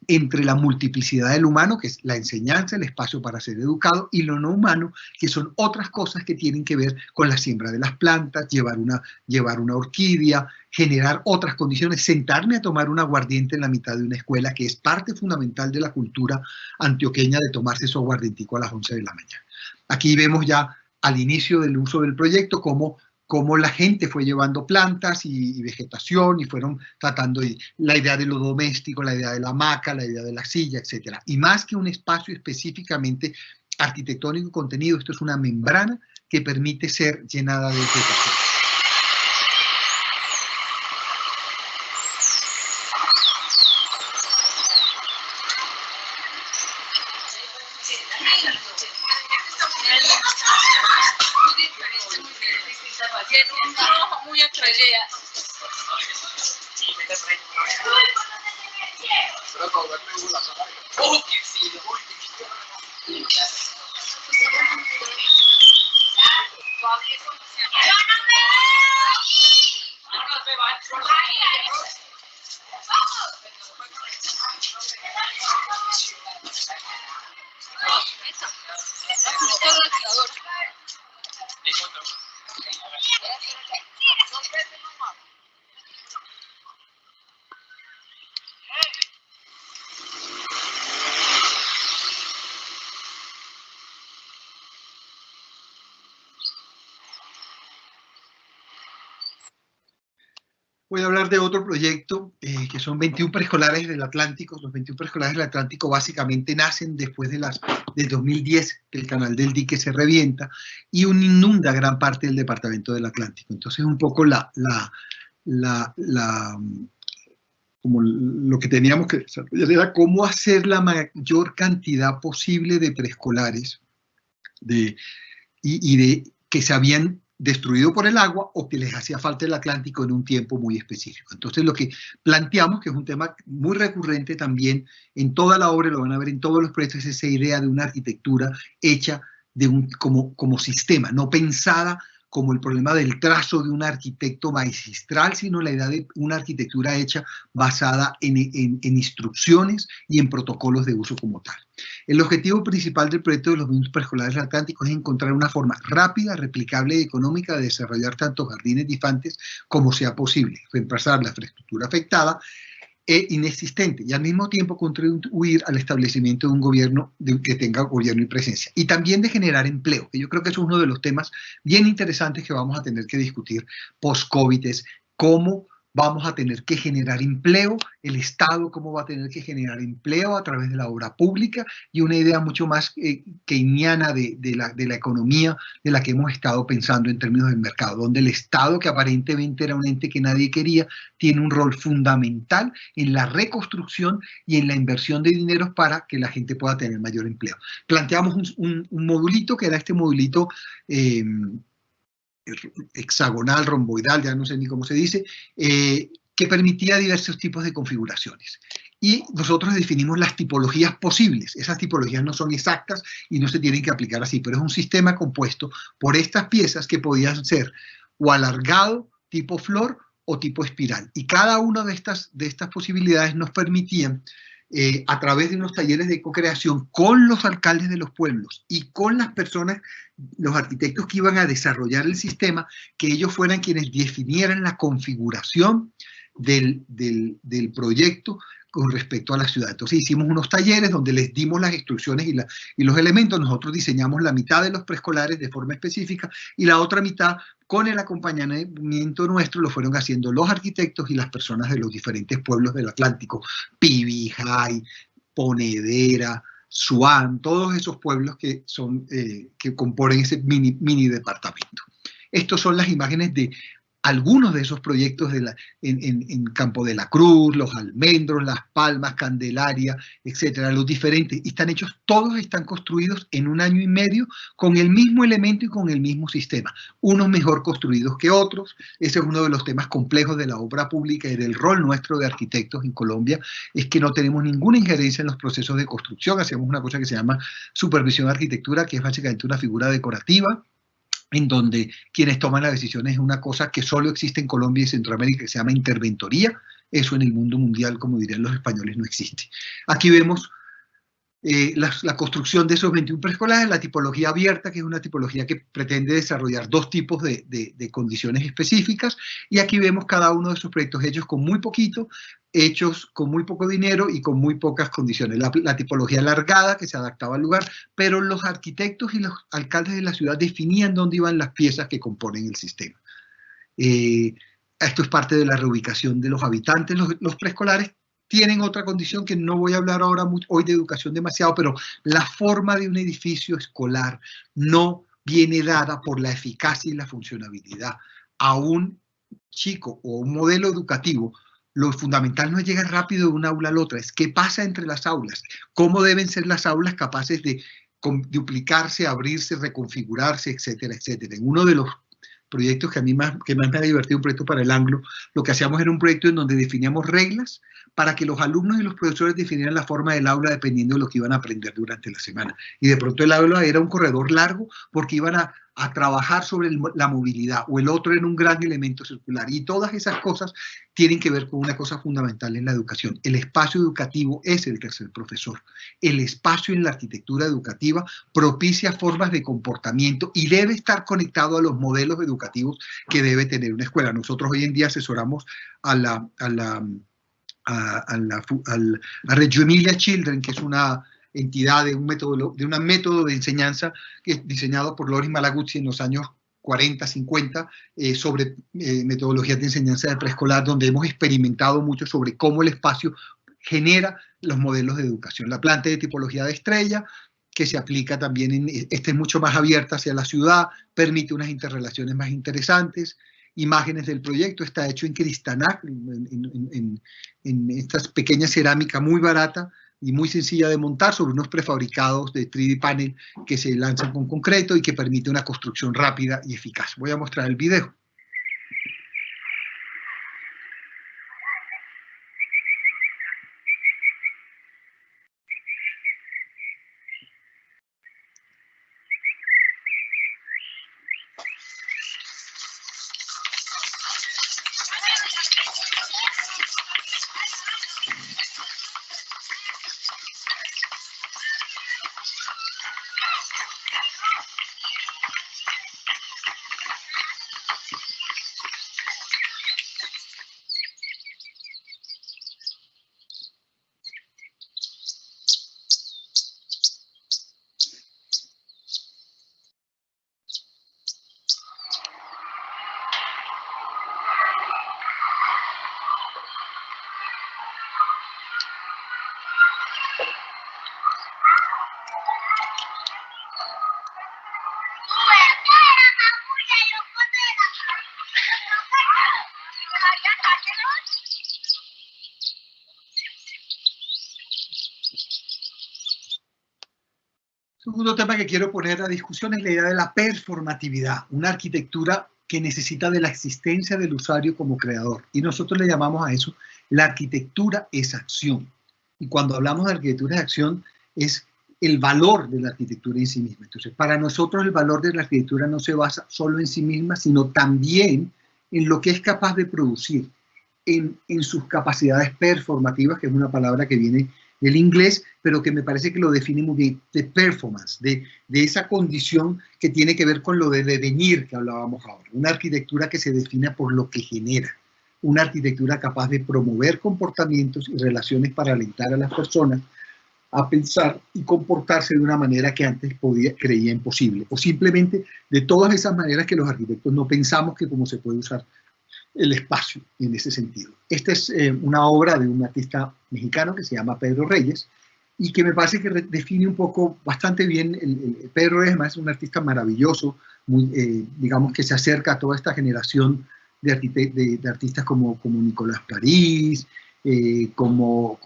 entre la multiplicidad del humano, que es la enseñanza, el espacio para ser educado, y lo no humano, que son otras cosas que tienen que ver con la siembra de las plantas, llevar una orquídea, generar otras condiciones, sentarme a tomar un aguardiente en la mitad de una escuela, que es parte fundamental de la cultura antioqueña, de tomarse su aguardientico a las 11 de la mañana. Aquí vemos ya al inicio del uso del proyecto cómo la gente fue llevando plantas y vegetación, y fueron tratando la idea de lo doméstico, la idea de la hamaca, la idea de la silla, etc. Y más que un espacio específicamente arquitectónico y contenido, esto es una membrana que permite ser llenada de vegetación. Voy a hablar de otro proyecto, que son 21 preescolares del Atlántico. Los 21 preescolares del Atlántico básicamente nacen después del 2010, que el canal del dique se revienta y inunda gran parte del departamento del Atlántico. Entonces, un poco como lo que teníamos que desarrollar era cómo hacer la mayor cantidad posible de preescolares que se habían destruido por el agua o que les hacía falta el Atlántico en un tiempo muy específico. Entonces, lo que planteamos, que es un tema muy recurrente también en toda la obra, lo van a ver en todos los proyectos, es esa idea de una arquitectura hecha como sistema, no pensada como el problema del trazo de un arquitecto magistral, sino la idea de una arquitectura hecha basada en instrucciones y en protocolos de uso como tal. El objetivo principal del proyecto de los 21 preescolares del Atlántico es encontrar una forma rápida, replicable y económica de desarrollar tanto jardines de infantes como sea posible, reemplazar la infraestructura afectada e inexistente, y al mismo tiempo contribuir al establecimiento de un gobierno que tenga gobierno y presencia, y también de generar empleo, que yo creo que es uno de los temas bien interesantes que vamos a tener que discutir post-COVID, es cómo vamos a tener que generar empleo, el Estado cómo va a tener que generar empleo a través de la obra pública, y una idea mucho más keynesiana de la economía de la que hemos estado pensando en términos del mercado, donde el Estado, que aparentemente era un ente que nadie quería, tiene un rol fundamental en la reconstrucción y en la inversión de dinero para que la gente pueda tener mayor empleo. Planteamos un modulito, que era este modulito hexagonal, romboidal, ya no sé ni cómo se dice, que permitía diversos tipos de configuraciones. Y nosotros definimos las tipologías posibles. Esas tipologías no son exactas y no se tienen que aplicar así, pero es un sistema compuesto por estas piezas que podían ser o alargado, tipo flor, o tipo espiral. Y cada una de estas posibilidades nos permitían, a través de unos talleres de co-creación con los alcaldes de los pueblos y con las personas, los arquitectos que iban a desarrollar el sistema, que ellos fueran quienes definieran la configuración del proyecto con respecto a la ciudad. Entonces hicimos unos talleres donde les dimos las instrucciones y los elementos. Nosotros diseñamos la mitad de los preescolares de forma específica y la otra mitad con el acompañamiento nuestro lo fueron haciendo los arquitectos y las personas de los diferentes pueblos del Atlántico, Pibijay, Ponedera, Suán, todos esos pueblos que componen ese mini departamento. Estas son las imágenes de algunos de esos proyectos en Campo de la Cruz, Los Almendros, Las Palmas, Candelaria, etcétera, los diferentes. Y están hechos, todos están construidos en 1 año y medio con el mismo elemento y con el mismo sistema. Unos mejor construidos que otros. Ese es uno de los temas complejos de la obra pública y del rol nuestro de arquitectos en Colombia, es que no tenemos ninguna injerencia en los procesos de construcción. Hacemos una cosa que se llama supervisión de arquitectura, que es básicamente una figura decorativa, en donde quienes toman las decisiones es una cosa que solo existe en Colombia y Centroamérica, que se llama interventoría. Eso en el mundo mundial, como dirían los españoles, no existe. Aquí vemos la construcción de esos 21 preescolares, la tipología abierta, que es una tipología que pretende desarrollar 2 tipos de condiciones específicas, y aquí vemos cada uno de esos proyectos hechos con muy poquito, hechos con muy poco dinero y con muy pocas condiciones. La tipología alargada, que se adaptaba al lugar, pero los arquitectos y los alcaldes de la ciudad definían dónde iban las piezas que componen el sistema. Esto es parte de la reubicación de los habitantes. Los preescolares tienen otra condición que no voy a hablar ahora hoy de educación demasiado, pero la forma de un edificio escolar no viene dada por la eficacia y la funcionabilidad. A un chico o un modelo educativo, lo fundamental no es llegar rápido de una aula a la otra, es qué pasa entre las aulas, cómo deben ser las aulas capaces de duplicarse, abrirse, reconfigurarse, etcétera, etcétera. En uno de los proyectos que a mí más me ha divertido, un proyecto para el Anglo, lo que hacíamos era un proyecto en donde definíamos reglas para que los alumnos y los profesores definieran la forma del aula dependiendo de lo que iban a aprender durante la semana. Y de pronto el aula era un corredor largo porque iban a trabajar sobre la movilidad, o el otro era un gran elemento circular. Y todas esas cosas tienen que ver con una cosa fundamental en la educación. El espacio educativo es el tercer profesor. El espacio en la arquitectura educativa propicia formas de comportamiento y debe estar conectado a los modelos educativos que debe tener una escuela. Nosotros hoy en día asesoramos a Reggio Emilia Children, que es una entidad de un método de enseñanza que es diseñado por Loris Malaguzzi en los años 40, 50, sobre metodologías de enseñanza de preescolar, donde hemos experimentado mucho sobre cómo el espacio genera los modelos de educación. La planta de tipología de estrella, que se aplica también, es mucho más abierta hacia la ciudad, permite unas interrelaciones más interesantes. Imágenes del proyecto, está hecho en Cristanac, en estas pequeñas cerámica muy barata y muy sencilla de montar sobre unos prefabricados de 3D panel que se lanzan con concreto y que permite una construcción rápida y eficaz. Voy a mostrar el video. Segundo tema que quiero poner a discusión es la idea de la performatividad, una arquitectura que necesita de la existencia del usuario como creador. Y nosotros le llamamos a eso, la arquitectura es acción. Y cuando hablamos de arquitectura de acción, es el valor de la arquitectura en sí misma. Entonces, para nosotros el valor de la arquitectura no se basa solo en sí misma, sino también en lo que es capaz de producir, en sus capacidades performativas, que es una palabra que viene del inglés, pero que me parece que lo define muy bien, de performance, de esa condición que tiene que ver con lo de devenir que hablábamos ahora. Una arquitectura que se define por lo que genera, una arquitectura capaz de promover comportamientos y relaciones para alentar a las personas a pensar y comportarse de una manera que antes creía imposible, o simplemente de todas esas maneras que los arquitectos no pensamos que cómo se puede usar el espacio en ese sentido. Esta es una obra de un artista mexicano que se llama Pedro Reyes y que me parece que define un poco bastante bien. Pedro Reyes además es un artista maravilloso, muy, digamos que se acerca a toda esta generación de artistas como Nicolás París, como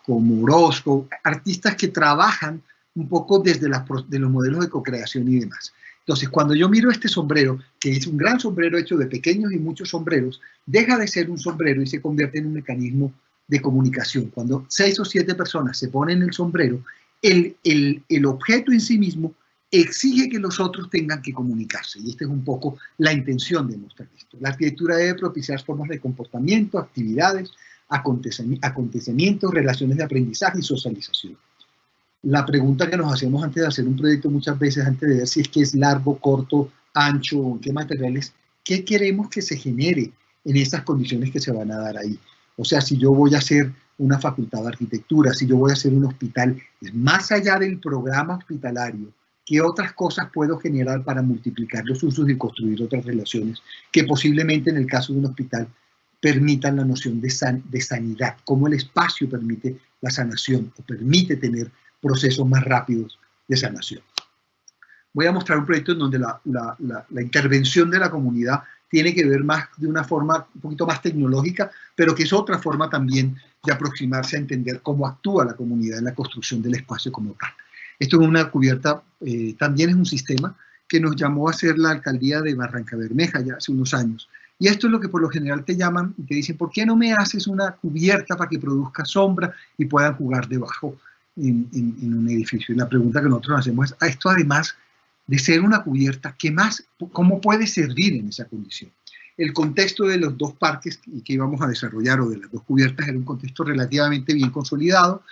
Orozco, artistas que trabajan un poco desde de los modelos de co-creación y demás. Entonces, cuando yo miro este sombrero, que es un gran sombrero hecho de pequeños y muchos sombreros, deja de ser un sombrero y se convierte en un mecanismo de comunicación. Cuando 6 o 7 personas se ponen el sombrero, el objeto en sí mismo exige que los otros tengan que comunicarse. Y esta es un poco la intención de mostrar esto. La arquitectura debe propiciar formas de comportamiento, actividades, acontecimientos, relaciones de aprendizaje y socialización. La pregunta que nos hacemos antes de hacer un proyecto muchas veces, antes de ver si es que es largo, corto, ancho, qué materiales, qué queremos que se genere en estas condiciones que se van a dar ahí. O sea, si yo voy a hacer una facultad de arquitectura, si yo voy a hacer un hospital, es más allá del programa hospitalario, ¿qué otras cosas puedo generar para multiplicar los usos y construir otras relaciones que posiblemente en el caso de un hospital permitan la noción de sanidad? Cómo el espacio permite la sanación o permite tener procesos más rápidos de sanación. Voy a mostrar un proyecto en donde la intervención de la comunidad tiene que ver más de una forma un poquito más tecnológica, pero que es otra forma también de aproximarse a entender cómo actúa la comunidad en la construcción del espacio como tal. Esto es una cubierta, también es un sistema que nos llamó a hacer la alcaldía de Barrancabermeja ya hace unos años. Y esto es lo que por lo general te llaman y te dicen, ¿por qué no me haces una cubierta para que produzca sombra y puedan jugar debajo en un edificio? Y la pregunta que nosotros hacemos es, esto además de ser una cubierta, ¿qué más? ¿Cómo puede servir en esa condición? El contexto de los dos parques que íbamos a desarrollar, o de las dos cubiertas, era un contexto relativamente bien consolidado,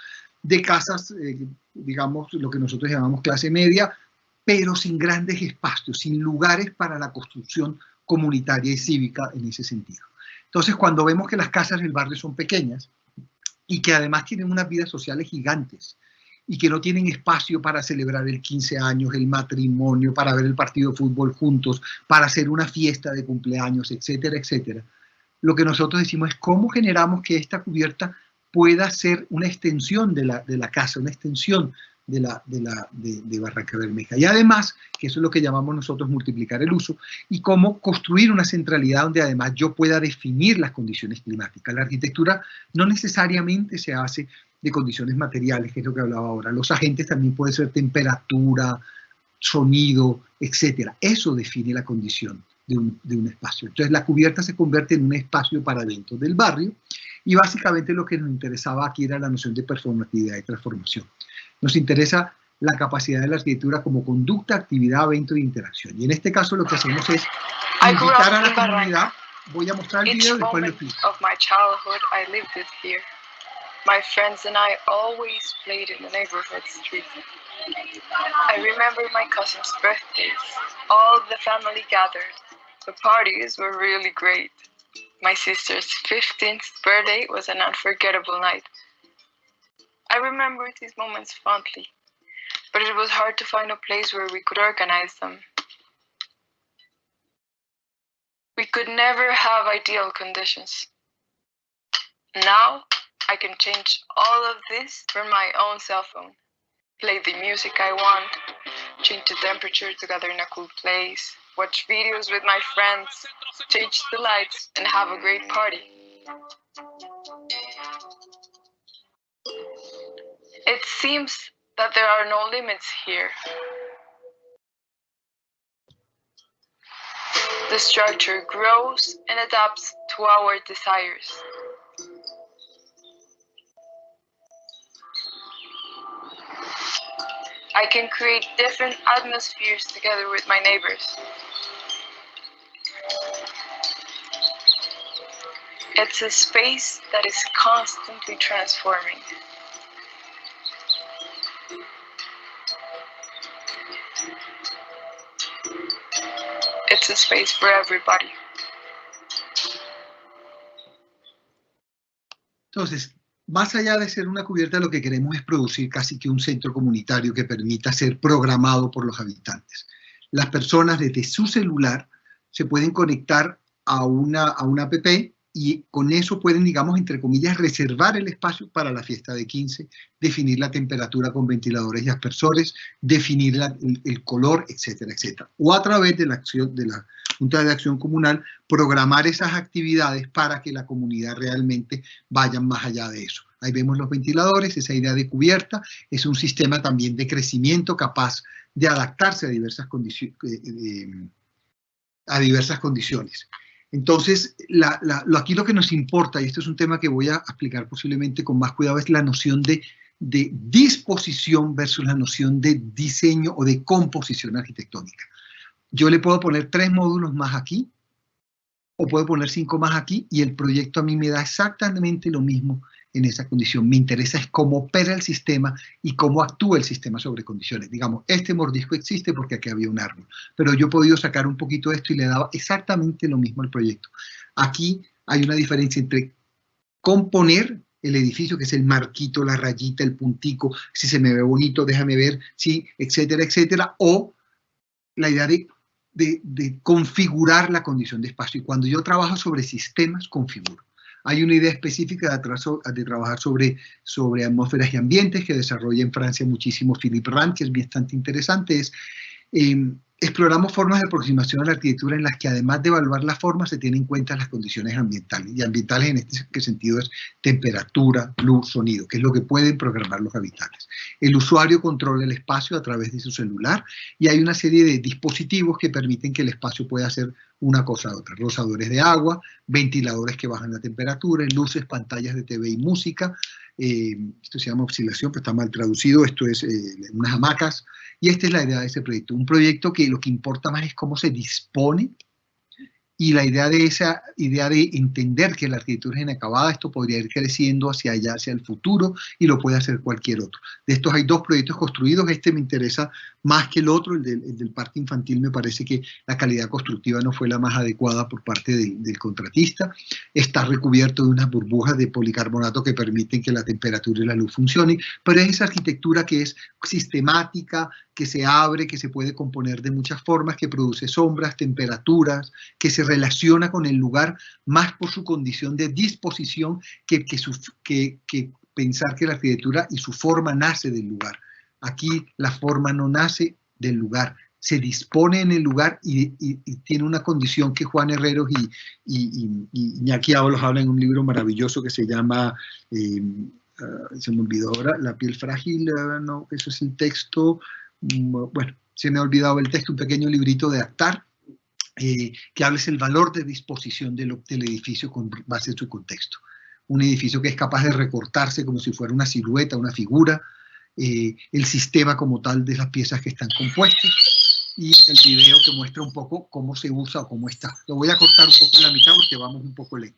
de casas, digamos, lo que nosotros llamamos clase media, pero sin grandes espacios, sin lugares para la construcción comunitaria y cívica en ese sentido. Entonces, cuando vemos que las casas del barrio son pequeñas y que además tienen unas vidas sociales gigantes y que no tienen espacio para celebrar el 15 años, el matrimonio, para ver el partido de fútbol juntos, para hacer una fiesta de cumpleaños, etcétera, etcétera, lo que nosotros decimos es cómo generamos que esta cubierta pueda ser una extensión de la casa, una extensión de Barrancabermeja. Y además, que eso es lo que llamamos nosotros multiplicar el uso, y cómo construir una centralidad donde además yo pueda definir las condiciones climáticas. La arquitectura no necesariamente se hace de condiciones materiales, que es lo que hablaba ahora. Los agentes también pueden ser temperatura, sonido, etcétera. Eso define la condición de un espacio. Entonces la cubierta se convierte en un espacio para eventos del barrio y básicamente lo que nos interesaba aquí era la noción de performatividad y transformación. Nos interesa la capacidad de la arquitectura como conducta, actividad, evento e interacción. Y en este caso lo que hacemos es invitar a la comunidad. Voy a mostrar el video y después lo explico. My friends and I always played in the neighborhood street. I remember my cousin's birthdays. All the family gathered. The parties were really great. My sister's 15th birthday was an unforgettable night. I remember these moments fondly, but it was hard to find a place where we could organize them. We could never have ideal conditions. Now, I can change all of this from my own cell phone. Play the music I want, change the temperature to gather in a cool place, watch videos with my friends, change the lights, and have a great party. It seems that there are no limits here. The structure grows and adapts to our desires. I can create different atmospheres together with my neighbors. It's a space that is constantly transforming. It's a space for everybody. Entonces, más allá de ser una cubierta, lo que queremos es producir casi que un centro comunitario que permita ser programado por los habitantes. Las personas desde su celular se pueden conectar a una app y con eso pueden, digamos, entre comillas, reservar el espacio para la fiesta de 15, definir la temperatura con ventiladores y aspersores, definir el color, etcétera, etcétera. O a través de la acción de la Junta de Acción Comunal, programar esas actividades para que la comunidad realmente vaya más allá de eso. Ahí vemos los ventiladores, esa idea de cubierta, es un sistema también de crecimiento capaz de adaptarse a diversas condiciones. Entonces, aquí lo que nos importa, y esto es un tema que voy a explicar posiblemente con más cuidado, es la noción de disposición versus la noción de diseño o de composición arquitectónica. Yo le puedo poner 3 módulos más aquí, o puedo poner 5 más aquí, y el proyecto a mí me da exactamente lo mismo en esa condición. Me interesa es cómo opera el sistema y cómo actúa el sistema sobre condiciones. Digamos, este mordisco existe porque aquí había un árbol, pero yo he podido sacar un poquito de esto y le he dado exactamente lo mismo al proyecto. Aquí hay una diferencia entre componer el edificio, que es el marquito, la rayita, el puntico, si se me ve bonito, déjame ver, sí, etcétera, etcétera, o la idea de configurar la condición de espacio. Y cuando yo trabajo sobre sistemas, configuro. Hay una idea específica de trabajar sobre atmósferas y ambientes que desarrolla en Francia muchísimo Philippe Rand, que es bastante interesante. Exploramos formas de aproximación a la arquitectura en las que, además de evaluar la forma, se tienen en cuenta las condiciones ambientales. Y ambientales en este sentido es temperatura, luz, sonido, que es lo que pueden programar los habitantes. El usuario controla el espacio a través de su celular y hay una serie de dispositivos que permiten que el espacio pueda hacer una cosa a otra. Rosadores de agua, ventiladores que bajan la temperatura, luces, pantallas de TV y música. Esto se llama oscilación, pero está mal traducido. Esto es unas hamacas. Y esta es la idea de ese proyecto. Un proyecto que lo que importa más es cómo se dispone y la idea de esa idea de entender que la arquitectura es inacabada, esto podría ir creciendo hacia allá, hacia el futuro, y lo puede hacer cualquier otro. De estos hay 2 proyectos construidos, este me interesa más que el otro, el del parque infantil. Me parece que la calidad constructiva no fue la más adecuada por parte del contratista. Está recubierto de unas burbujas de policarbonato que permiten que la temperatura y la luz funcionen, pero es esa arquitectura que es sistemática, que se abre, que se puede componer de muchas formas, que produce sombras, temperaturas, que se relaciona con el lugar más por su condición de disposición que pensar que la arquitectura y su forma nace del lugar. Aquí la forma no nace del lugar, se dispone en el lugar y tiene una condición que Juan Herreros y Iñaki Ábalos hablan en un libro maravilloso que se llama, se me olvidó ahora, La piel frágil, no, eso es el texto, bueno, se me ha olvidado el texto, un pequeño librito de Actar, que habla el valor de disposición del edificio con base en su contexto. Un edificio que es capaz de recortarse como si fuera una silueta, una figura, el sistema como tal de las piezas que están compuestas, y el video que muestra un poco cómo se usa o cómo está. Lo voy a cortar un poco en la mitad porque vamos un poco lento.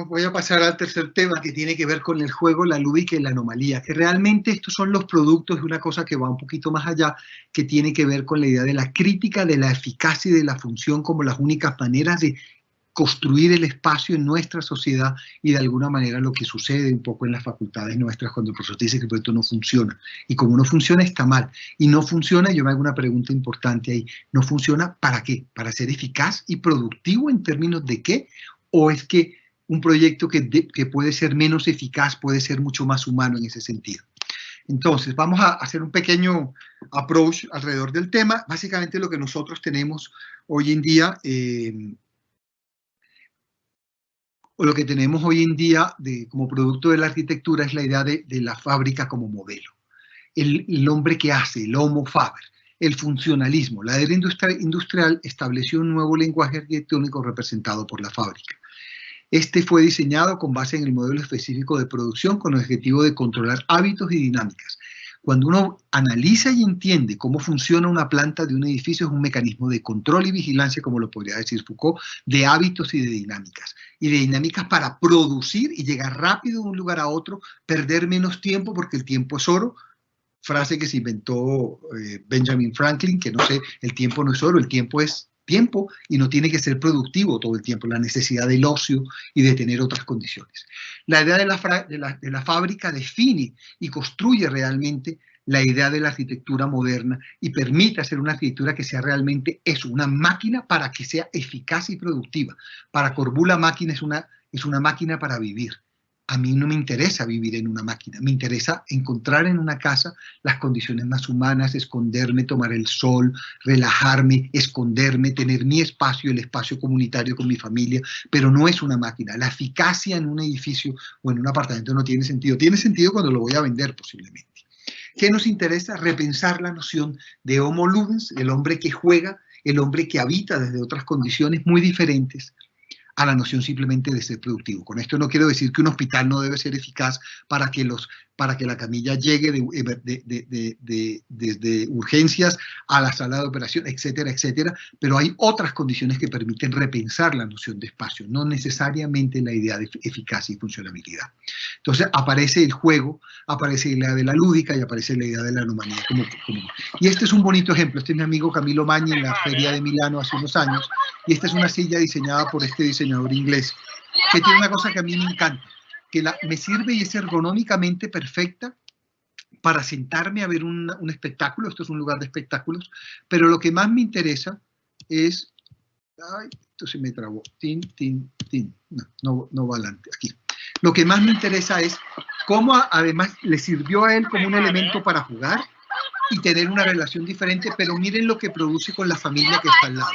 Voy a pasar al tercer tema, que tiene que ver con el juego, la lúdica y la anomalía, que realmente estos son los productos de una cosa que va un poquito más allá, que tiene que ver con la idea de la crítica de la eficacia y de la función como las únicas maneras de construir el espacio en nuestra sociedad y de alguna manera lo que sucede un poco en las facultades nuestras cuando el profesor dice que el proyecto no funciona. Y como no funciona está mal. Y no funciona, yo me hago una pregunta importante ahí, ¿no funciona para qué? ¿Para ser eficaz y productivo en términos de qué? ¿O es que un proyecto que puede ser menos eficaz puede ser mucho más humano en ese sentido? Entonces, vamos a hacer un pequeño approach alrededor del tema. Básicamente lo que nosotros tenemos hoy en día, como producto de la arquitectura es la idea de la fábrica como modelo. El hombre que hace, el homo faber, el funcionalismo. La era industrial estableció un nuevo lenguaje arquitectónico representado por la fábrica. Este fue diseñado con base en el modelo específico de producción con el objetivo de controlar hábitos y dinámicas. Cuando uno analiza y entiende cómo funciona una planta de un edificio, es un mecanismo de control y vigilancia, como lo podría decir Foucault, de hábitos y de dinámicas. Y de dinámicas para producir y llegar rápido de un lugar a otro, perder menos tiempo porque el tiempo es oro. Frase que se inventó Benjamin Franklin, que no sé, el tiempo no es oro, el tiempo es tiempo y no tiene que ser productivo todo el tiempo, la necesidad del ocio y de tener otras condiciones. La idea de la fábrica define y construye realmente la idea de la arquitectura moderna y permite hacer una arquitectura que sea realmente eso, una máquina para que sea eficaz y productiva. Para Corbu la máquina es una máquina para vivir. A mí no me interesa vivir en una máquina, me interesa encontrar en una casa las condiciones más humanas, esconderme, tomar el sol, relajarme, esconderme, tener mi espacio, el espacio comunitario con mi familia, pero no es una máquina. La eficacia en un edificio o en un apartamento no tiene sentido. Tiene sentido cuando lo voy a vender posiblemente. ¿Qué nos interesa? Repensar la noción de homo ludens, el hombre que juega, el hombre que habita desde otras condiciones muy diferentes a la noción simplemente de ser productivo. Con esto no quiero decir que un hospital no debe ser eficaz para que la camilla llegue desde urgencias a la sala de operación, etcétera, etcétera, pero hay otras condiciones que permiten repensar la noción de espacio, no necesariamente la idea de eficacia y funcionabilidad. Entonces aparece el juego, aparece la idea de la lúdica y aparece la idea de la anomalía. Y este es un bonito ejemplo. Este es mi amigo Camilo Magni en la Feria de Milano hace unos años, y esta es una silla diseñada por este diseñador inglés, que tiene una cosa que a mí me encanta, que me sirve y es ergonómicamente perfecta para sentarme a ver un espectáculo. Esto es un lugar de espectáculos, pero lo que más me interesa es... Ay, esto se me trabó. No va adelante, aquí. Lo que más me interesa es cómo además le sirvió a él como un elemento para jugar y tener una relación diferente, pero miren lo que produce con la familia que está al lado.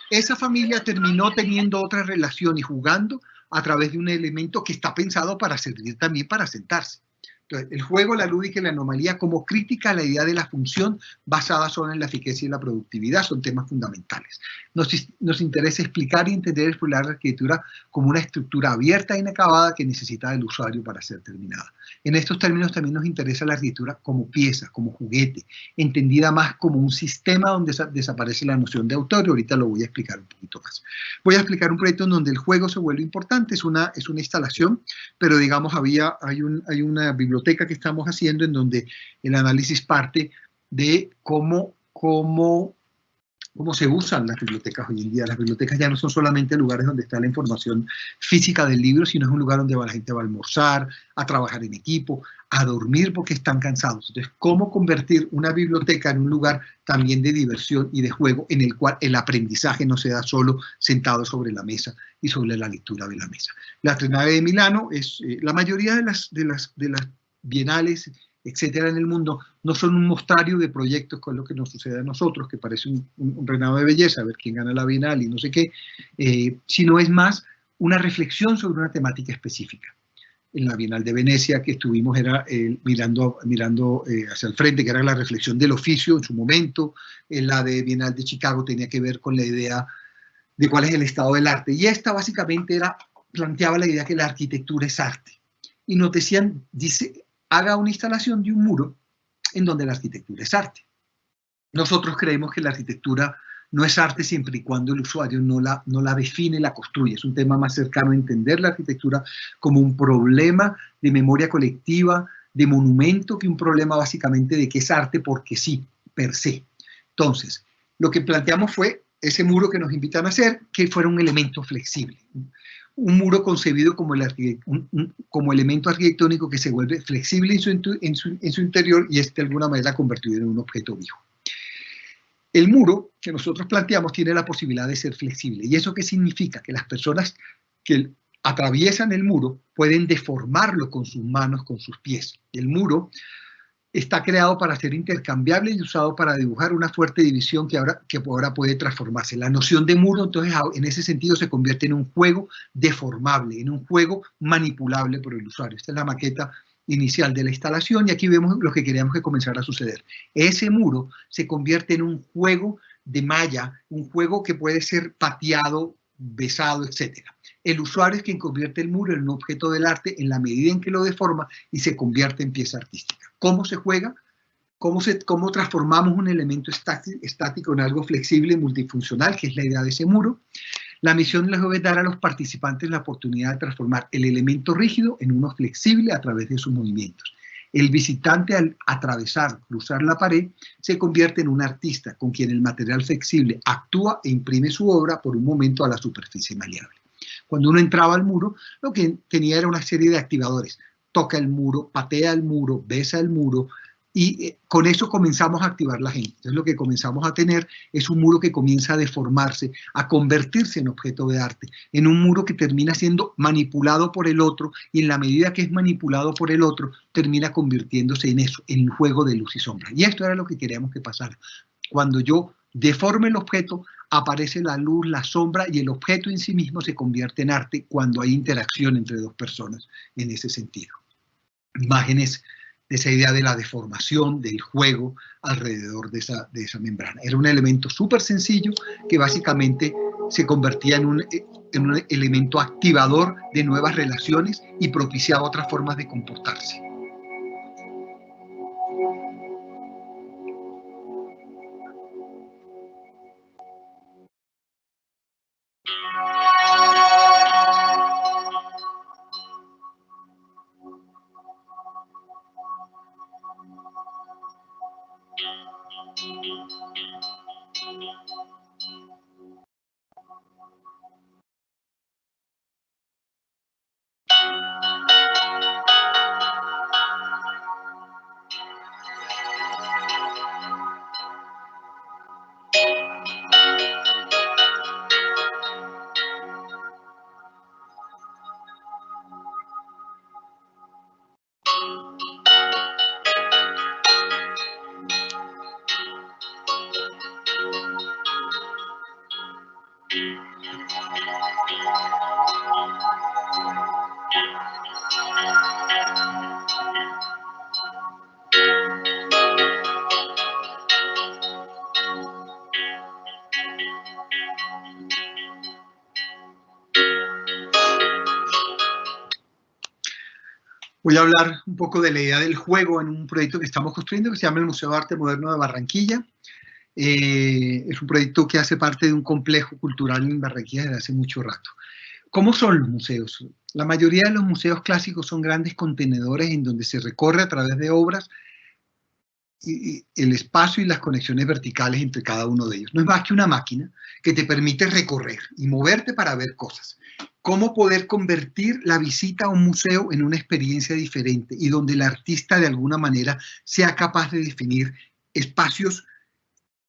Esa familia terminó teniendo otra relación y jugando a través de un elemento que está pensado para servir también para sentarse. Entonces, el juego, la lúdica y la anomalía como crítica a la idea de la función basada solo en la eficacia y la productividad son temas fundamentales. Nos interesa explicar y entender y explorar la arquitectura como una estructura abierta e inacabada que necesita del usuario para ser terminada. En estos términos también nos interesa la arquitectura como pieza, como juguete, entendida más como un sistema donde desaparece la noción de autor, y ahorita lo voy a explicar un poquito más. Voy a explicar un proyecto en donde el juego se vuelve importante, es una instalación, pero digamos hay una biblioteca que estamos haciendo en donde el análisis parte de cómo se usan las bibliotecas hoy en día. Las bibliotecas ya no son solamente lugares donde está la información física del libro, sino es un lugar donde la gente va a almorzar, a trabajar en equipo, a dormir porque están cansados. Entonces, ¿cómo convertir una biblioteca en un lugar también de diversión y de juego en el cual el aprendizaje no se da solo sentado sobre la mesa y sobre la lectura de la mesa? La Triennale de Milano es, la mayoría de las bienales, etcétera, en el mundo, no son un mostrario de proyectos con lo que nos sucede a nosotros, que parece un reinado de belleza, a ver quién gana la bienal y no sé qué, sino es más una reflexión sobre una temática específica. En la Bienal de Venecia que estuvimos era mirando hacia el frente, que era la reflexión del oficio en su momento. En la de Bienal de Chicago tenía que ver con la idea de cuál es el estado del arte. Y esta básicamente planteaba la idea que la arquitectura es arte. Y nos decían, haga una instalación de un muro en donde la arquitectura es arte. Nosotros creemos que la arquitectura no es arte siempre y cuando el usuario no la define, la construye. Es un tema más cercano a entender la arquitectura como un problema de memoria colectiva, de monumento, que un problema básicamente de que es arte porque sí, per se. Entonces, lo que planteamos fue ese muro que nos invitan a hacer, que fuera un elemento flexible. Un muro concebido como, como elemento arquitectónico que se vuelve flexible en su interior y es de alguna manera convertido en un objeto vivo. El muro que nosotros planteamos tiene la posibilidad de ser flexible. ¿Y eso qué significa? Que las personas que atraviesan el muro pueden deformarlo con sus manos, con sus pies. El muro está creado para ser intercambiable y usado para dibujar una fuerte división que ahora puede transformarse. La noción de muro, entonces, en ese sentido se convierte en un juego deformable, en un juego manipulable por el usuario. Esta es la maqueta inicial de la instalación y aquí vemos lo que queríamos que comenzara a suceder. Ese muro se convierte en un juego de malla, un juego que puede ser pateado, besado, etc. El usuario es quien convierte el muro en un objeto del arte en la medida en que lo deforma y se convierte en pieza artística. ¿Cómo se juega? ¿Cómo transformamos un elemento estático en algo flexible y multifuncional, que es la idea de ese muro? La misión es dar a los participantes la oportunidad de transformar el elemento rígido en uno flexible a través de sus movimientos. El visitante, al cruzar la pared, se convierte en un artista con quien el material flexible actúa e imprime su obra por un momento a la superficie maleable. Cuando uno entraba al muro, lo que tenía era una serie de activadores. Toca el muro, patea el muro, besa el muro, y con eso comenzamos a activar la gente. Entonces lo que comenzamos a tener es un muro que comienza a deformarse, a convertirse en objeto de arte, en un muro que termina siendo manipulado por el otro y en la medida que es manipulado por el otro termina convirtiéndose en eso, en un juego de luz y sombra. Y esto era lo que queríamos que pasara. Cuando yo deforme el objeto, aparece la luz, la sombra y el objeto en sí mismo se convierte en arte cuando hay interacción entre dos personas en ese sentido. Imágenes de esa idea de la deformación, del juego alrededor de esa membrana. Era un elemento súper sencillo que básicamente se convertía en un elemento activador de nuevas relaciones y propiciaba otras formas de comportarse. Voy a hablar un poco de la idea del juego en un proyecto que estamos construyendo que se llama el Museo de Arte Moderno de Barranquilla. Es un proyecto que hace parte de un complejo cultural en Barranquilla desde hace mucho rato. ¿Cómo son los museos? La mayoría de los museos clásicos son grandes contenedores en donde se recorre a través de obras y el espacio y las conexiones verticales entre cada uno de ellos. No es más que una máquina que te permite recorrer y moverte para ver cosas. Cómo poder convertir la visita a un museo en una experiencia diferente y donde el artista de alguna manera sea capaz de definir espacios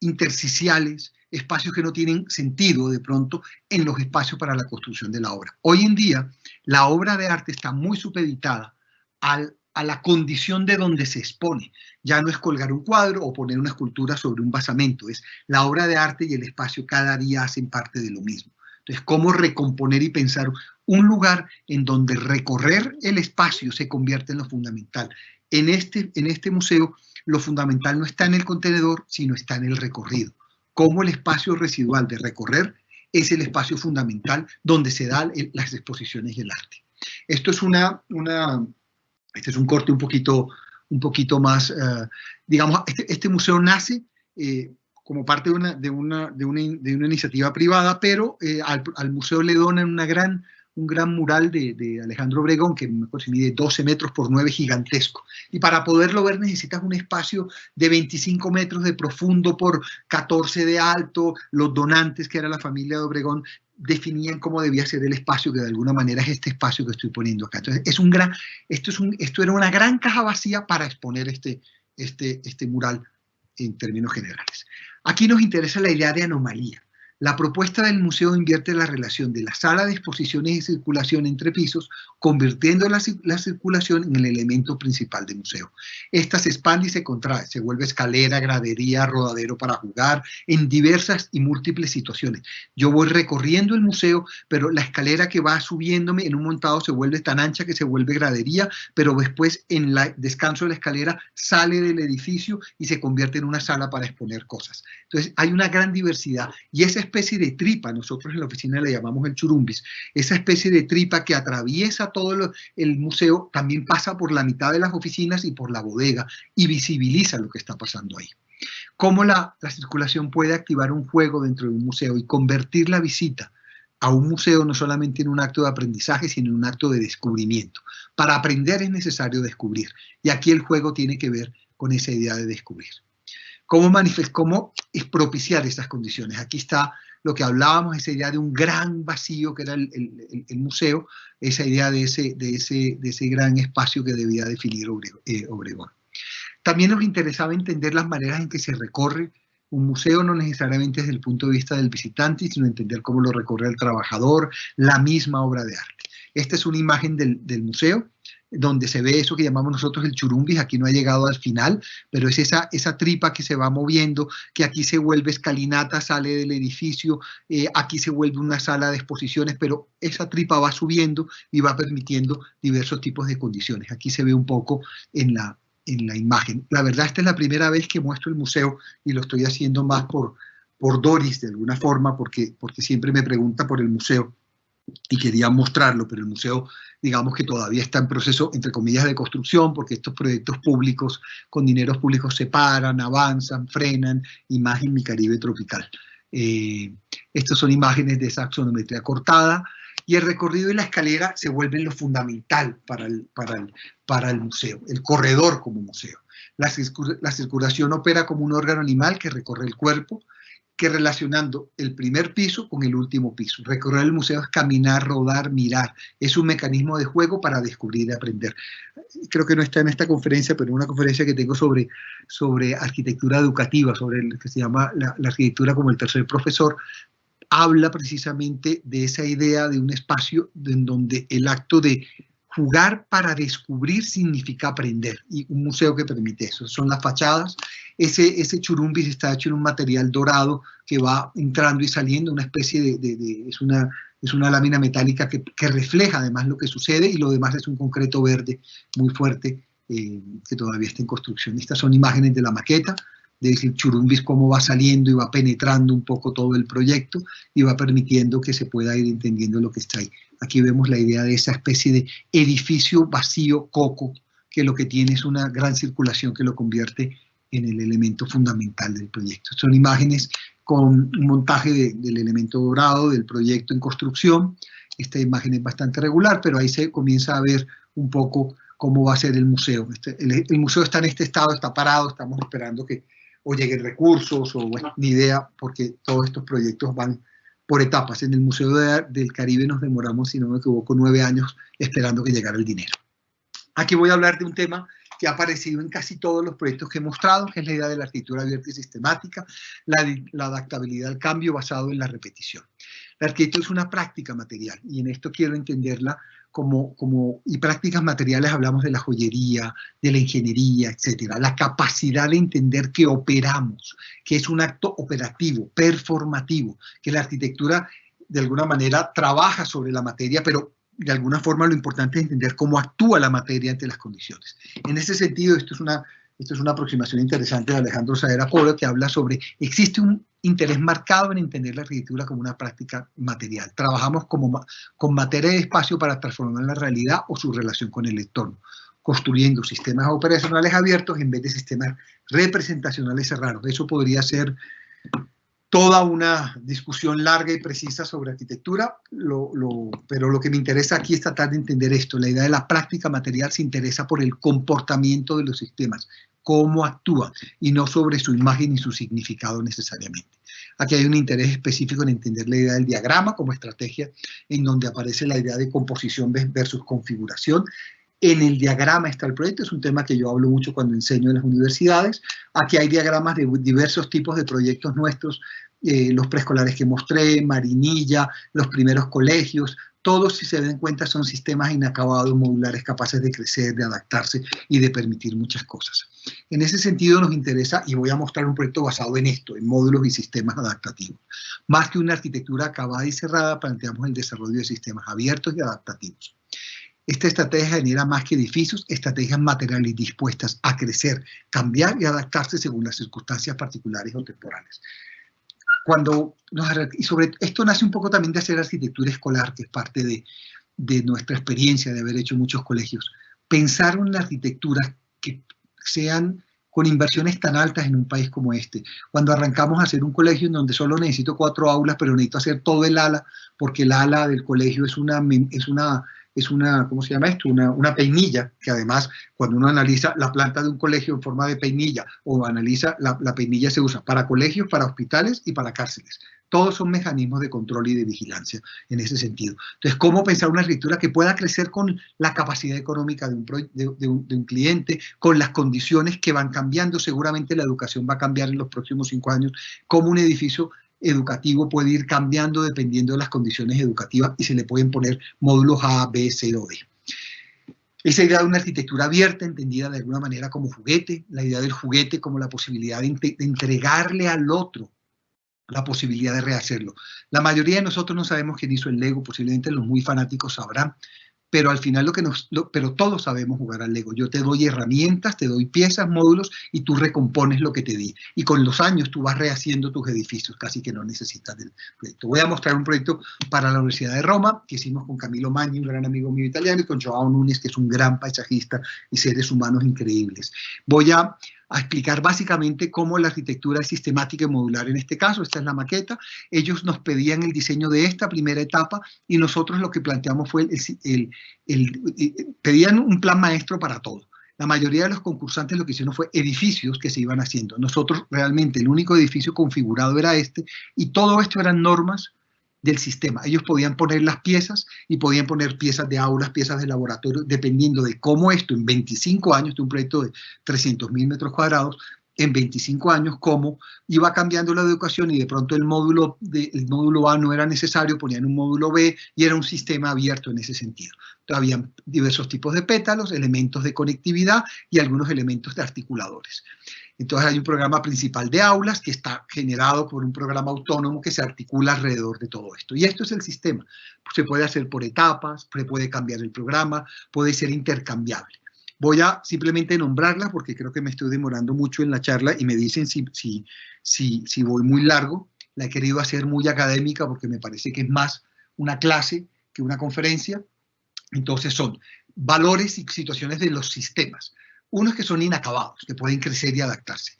intersticiales, espacios que no tienen sentido de pronto en los espacios para la construcción de la obra. Hoy en día la obra de arte está muy supeditada a la condición de donde se expone. Ya no es colgar un cuadro o poner una escultura sobre un basamento, es la obra de arte y el espacio cada día hacen parte de lo mismo. Entonces, cómo recomponer y pensar un lugar en donde recorrer el espacio se convierte en lo fundamental. En este museo, lo fundamental no está en el contenedor, sino está en el recorrido. Cómo el espacio residual de recorrer es el espacio fundamental donde se dan las exposiciones y el arte. Esto es este es un corte un poquito más, digamos, este museo nace como parte de una iniciativa privada, pero al museo le donan una gran gran mural de Alejandro Obregón, que mide 12 metros por 9, gigantesco. Y para poderlo ver necesitas un espacio de 25 metros de profundo por 14 de alto. Los donantes, que era la familia de Obregón, definían cómo debía ser el espacio, que de alguna manera es este espacio que estoy poniendo acá. Entonces, esto era una gran caja vacía para exponer este mural en términos generales. Aquí nos interesa la idea de anomalía. La propuesta del museo invierte la relación de la sala de exposiciones y circulación entre pisos, convirtiendo la circulación en el elemento principal del museo. Esta se expande y se contrae, se vuelve escalera, gradería, rodadero para jugar, en diversas y múltiples situaciones. Yo voy recorriendo el museo, pero la escalera que va subiéndome en un montado se vuelve tan ancha que se vuelve gradería, pero después en el descanso de la escalera sale del edificio y se convierte en una sala para exponer cosas. Entonces hay una gran diversidad, y esa especie de tripa, nosotros en la oficina le llamamos el churumbis, esa especie de tripa que atraviesa todo el museo, también pasa por la mitad de las oficinas y por la bodega, y visibiliza lo que está pasando ahí. Cómo la circulación puede activar un juego dentro de un museo y convertir la visita a un museo no solamente en un acto de aprendizaje, sino en un acto de descubrimiento. Para aprender es necesario descubrir, y aquí el juego tiene que ver con esa idea de descubrir. ¿Cómo es propiciar estas condiciones? Aquí está lo que hablábamos, esa idea de un gran vacío que era el museo, esa idea de ese gran espacio que debía definir Obregón. También nos interesaba entender las maneras en que se recorre un museo, no necesariamente desde el punto de vista del visitante, sino entender cómo lo recorre el trabajador, la misma obra de arte. Esta es una imagen del museo, donde se ve eso que llamamos nosotros el churumbis. Aquí no ha llegado al final, pero es esa tripa que se va moviendo, que aquí se vuelve escalinata, sale del edificio, aquí se vuelve una sala de exposiciones, pero esa tripa va subiendo y va permitiendo diversos tipos de condiciones. Aquí se ve un poco en la imagen. La verdad, esta es la primera vez que muestro el museo, y lo estoy haciendo más por Doris, de alguna forma, porque siempre me pregunta por el museo, y quería mostrarlo, pero el museo, digamos que todavía está en proceso, entre comillas, de construcción, porque estos proyectos públicos con dineros públicos se paran, avanzan, frenan, y más en mi Caribe tropical. Estas son imágenes de esa axonometría cortada, y el recorrido y la escalera se vuelven lo fundamental para el museo, el corredor como museo. La circulación opera como un órgano animal que recorre el cuerpo, que relacionando el primer piso con el último piso. Recorrer el museo es caminar, rodar, mirar. Es un mecanismo de juego para descubrir y aprender. Creo que no está en esta conferencia, pero en una conferencia que tengo sobre arquitectura educativa, sobre lo que se llama la arquitectura como el tercer profesor, habla precisamente de esa idea de un espacio en donde el acto de jugar para descubrir significa aprender, y un museo que permite eso. Son las fachadas. Ese churumbis está hecho en un material dorado que va entrando y saliendo, una especie es una lámina metálica que refleja además lo que sucede, y lo demás es un concreto verde muy fuerte que todavía está en construcción. Estas son imágenes de la maqueta, de ese churumbis, cómo va saliendo y va penetrando un poco todo el proyecto y va permitiendo que se pueda ir entendiendo lo que está ahí. Aquí vemos la idea de esa especie de edificio vacío, coco, que lo que tiene es una gran circulación que lo convierte en el elemento fundamental del proyecto. Son imágenes con un montaje del elemento dorado del proyecto en construcción. Esta imagen es bastante regular, pero ahí se comienza a ver un poco cómo va a ser el museo. El museo está en este estado, está parado, estamos esperando que o lleguen recursos, o bueno, ni idea, porque todos estos proyectos van por etapas. En el Museo del Caribe nos demoramos, si no me equivoco, 9 años esperando que llegara el dinero. Aquí voy a hablar de un tema que ha aparecido en casi todos los proyectos que he mostrado, que es la idea de la arquitectura abierta y sistemática, la adaptabilidad al cambio basado en la repetición. La arquitectura es una práctica material, y en esto quiero entenderla y prácticas materiales hablamos de la joyería, de la ingeniería, etcétera. La capacidad de entender que operamos, que es un acto operativo, performativo, que la arquitectura de alguna manera trabaja sobre la materia, pero de alguna forma lo importante es entender cómo actúa la materia ante las condiciones. En ese sentido, esto es una aproximación interesante de Alejandro Saavedra Polo, que habla sobre, existe un interés marcado en entender la arquitectura como una práctica material. Trabajamos con materia y espacio para transformar la realidad o su relación con el entorno, construyendo sistemas operacionales abiertos en vez de sistemas representacionales cerrados. Eso podría ser toda una discusión larga y precisa sobre arquitectura, pero lo que me interesa aquí es tratar de entender esto. La idea de la práctica material se interesa por el comportamiento de los sistemas, cómo actúan, y no sobre su imagen y su significado necesariamente. Aquí hay un interés específico en entender la idea del diagrama como estrategia, en donde aparece la idea de composición versus configuración. En el diagrama está el proyecto, es un tema que yo hablo mucho cuando enseño en las universidades. Aquí hay diagramas de diversos tipos de proyectos nuestros, los preescolares que mostré, Marinilla, los primeros colegios, todos, si se den cuenta, son sistemas inacabados, modulares, capaces de crecer, de adaptarse y de permitir muchas cosas. En ese sentido nos interesa, y voy a mostrar un proyecto basado en esto, en módulos y sistemas adaptativos. Más que una arquitectura acabada y cerrada, planteamos el desarrollo de sistemas abiertos y adaptativos. Esta estrategia genera más que edificios, estrategias materiales dispuestas a crecer, cambiar y adaptarse según las circunstancias particulares o temporales. Y sobre esto nace un poco también de hacer arquitectura escolar, que es parte de nuestra experiencia de haber hecho muchos colegios. Pensar en arquitecturas que sean con inversiones tan altas en un país como este. Cuando arrancamos a hacer un colegio en donde solo necesito 4 aulas, pero necesito hacer todo el ala, porque el ala del colegio es una ¿cómo se llama esto? Una peinilla, que además cuando uno analiza la planta de un colegio en forma de peinilla, o analiza, la peinilla se usa para colegios, para hospitales y para cárceles. Todos son mecanismos de control y de vigilancia en ese sentido. Entonces, ¿cómo pensar una arquitectura que pueda crecer con la capacidad económica de un cliente, con las condiciones que van cambiando? Seguramente la educación va a cambiar en los próximos 5 años, cómo un edificio educativo puede ir cambiando dependiendo de las condiciones educativas y se le pueden poner módulos A, B, C o D. Esa idea de una arquitectura abierta, entendida de alguna manera como juguete, la idea del juguete como la posibilidad de entregarle al otro la posibilidad de rehacerlo. La mayoría de nosotros no sabemos quién hizo el Lego, posiblemente los muy fanáticos sabrán, pero al final pero todos sabemos jugar al Lego. Yo te doy herramientas, te doy piezas, módulos, y tú recompones lo que te di. Y con los años tú vas rehaciendo tus edificios, casi que no necesitas del proyecto. Voy a mostrar un proyecto para la Universidad de Roma, que hicimos con Camilo Magni, un gran amigo mío italiano, y con Joao Núñez, que es un gran paisajista y seres humanos increíbles. Voy a explicar básicamente cómo la arquitectura es sistemática y modular en este caso. Esta es la maqueta. Ellos nos pedían el diseño de esta primera etapa y nosotros lo que planteamos fue pedían un plan maestro para todo. La mayoría de los concursantes lo que hicieron fue edificios que se iban haciendo. Nosotros realmente el único edificio configurado era este, y todo esto eran normas del sistema. Ellos podían poner las piezas y podían poner piezas de aulas, piezas de laboratorio, dependiendo de cómo esto en 25 años, de un proyecto de 300.000 metros cuadrados, en 25 años, cómo iba cambiando la educación y de pronto el módulo A no era necesario, ponían un módulo B y era un sistema abierto en ese sentido. Había diversos tipos de pétalos, elementos de conectividad y algunos elementos de articuladores. Entonces hay un programa principal de aulas que está generado por un programa autónomo que se articula alrededor de todo esto. Y esto es el sistema. Se puede hacer por etapas, se puede cambiar el programa, puede ser intercambiable. Voy a simplemente nombrarlas porque creo que me estoy demorando mucho en la charla y me dicen si voy muy largo. La he querido hacer muy académica porque me parece que es más una clase que una conferencia. Entonces son valores y situaciones de los sistemas. Unos que son inacabados, que pueden crecer y adaptarse,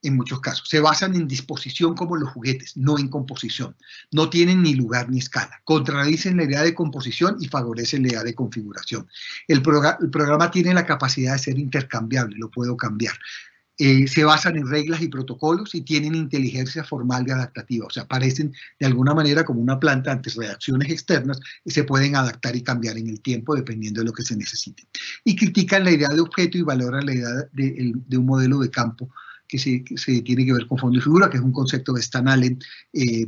en muchos casos. Se basan en disposición como los juguetes, no en composición. No tienen ni lugar ni escala. Contradicen la idea de composición y favorecen la idea de configuración. El programa tiene la capacidad de ser intercambiable, lo puedo cambiar. Se basan en reglas y protocolos y tienen inteligencia formal y adaptativa. O sea, parecen de alguna manera como una planta ante reacciones externas y se pueden adaptar y cambiar en el tiempo dependiendo de lo que se necesite. Y critican la idea de objeto y valoran la idea de un modelo de campo que se tiene que ver con fondo y figura, que es un concepto de Stan Allen,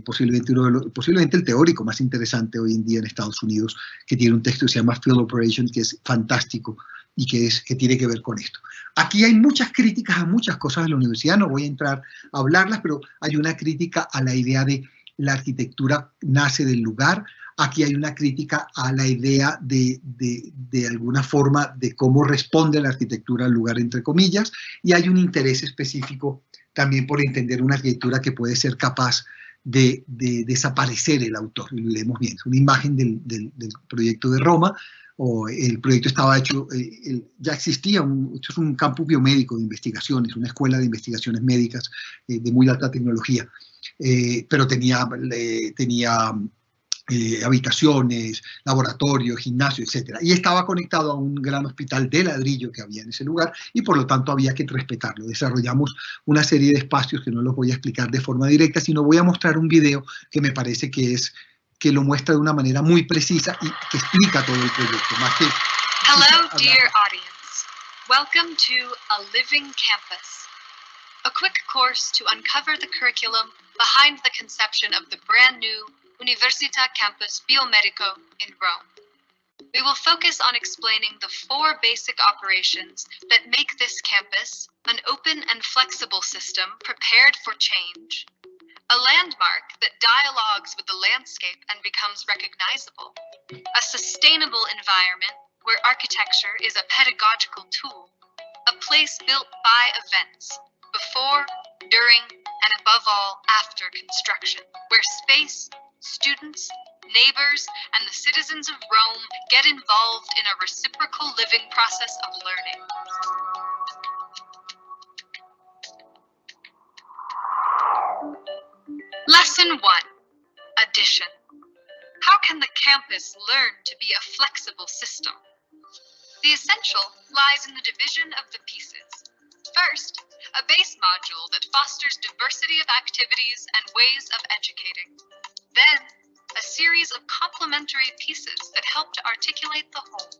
posiblemente el teórico más interesante hoy en día en Estados Unidos, que tiene un texto que se llama Field Operation, que es fantástico y que tiene que ver con esto. Aquí hay muchas críticas a muchas cosas de la universidad, no voy a entrar a hablarlas, pero hay una crítica a la idea de la arquitectura nace del lugar. Aquí hay una crítica a la idea de alguna forma de cómo responde la arquitectura al lugar, entre comillas, y hay un interés específico también por entender una arquitectura que puede ser capaz de desaparecer el autor. Lo leemos bien, es una imagen del proyecto de Roma, o el proyecto estaba hecho, ya existía, esto es un campus biomédico de investigaciones, una escuela de investigaciones médicas de muy alta tecnología. pero tenía habitaciones, laboratorios, gimnasio, etc. Y estaba conectado a un gran hospital de ladrillo que había en ese lugar y por lo tanto había que respetarlo. Desarrollamos una serie de espacios que no los voy a explicar de forma directa, sino voy a mostrar un video que me parece que lo muestra de una manera muy precisa y que explica todo el proyecto. Más que Hello, dear audience. Welcome to A Living Campus, a quick course to uncover the curriculum behind the conception of the brand new Università Campus Biomedico in Rome. We will focus on explaining the 4 basic operations that make this campus an open and flexible system prepared for change, a landmark that dialogues with the landscape and becomes recognizable, a sustainable environment where architecture is a pedagogical tool, a place built by events, before, during, and above all, after construction, where space, students, neighbors, and the citizens of Rome get involved in a reciprocal living process of learning. Lesson 1. Addition. How can the campus learn to be a flexible system? The essential lies in the division of the pieces. First, a base module that fosters diversity of activities and ways of educating. Then, a series of complementary pieces that help to articulate the whole.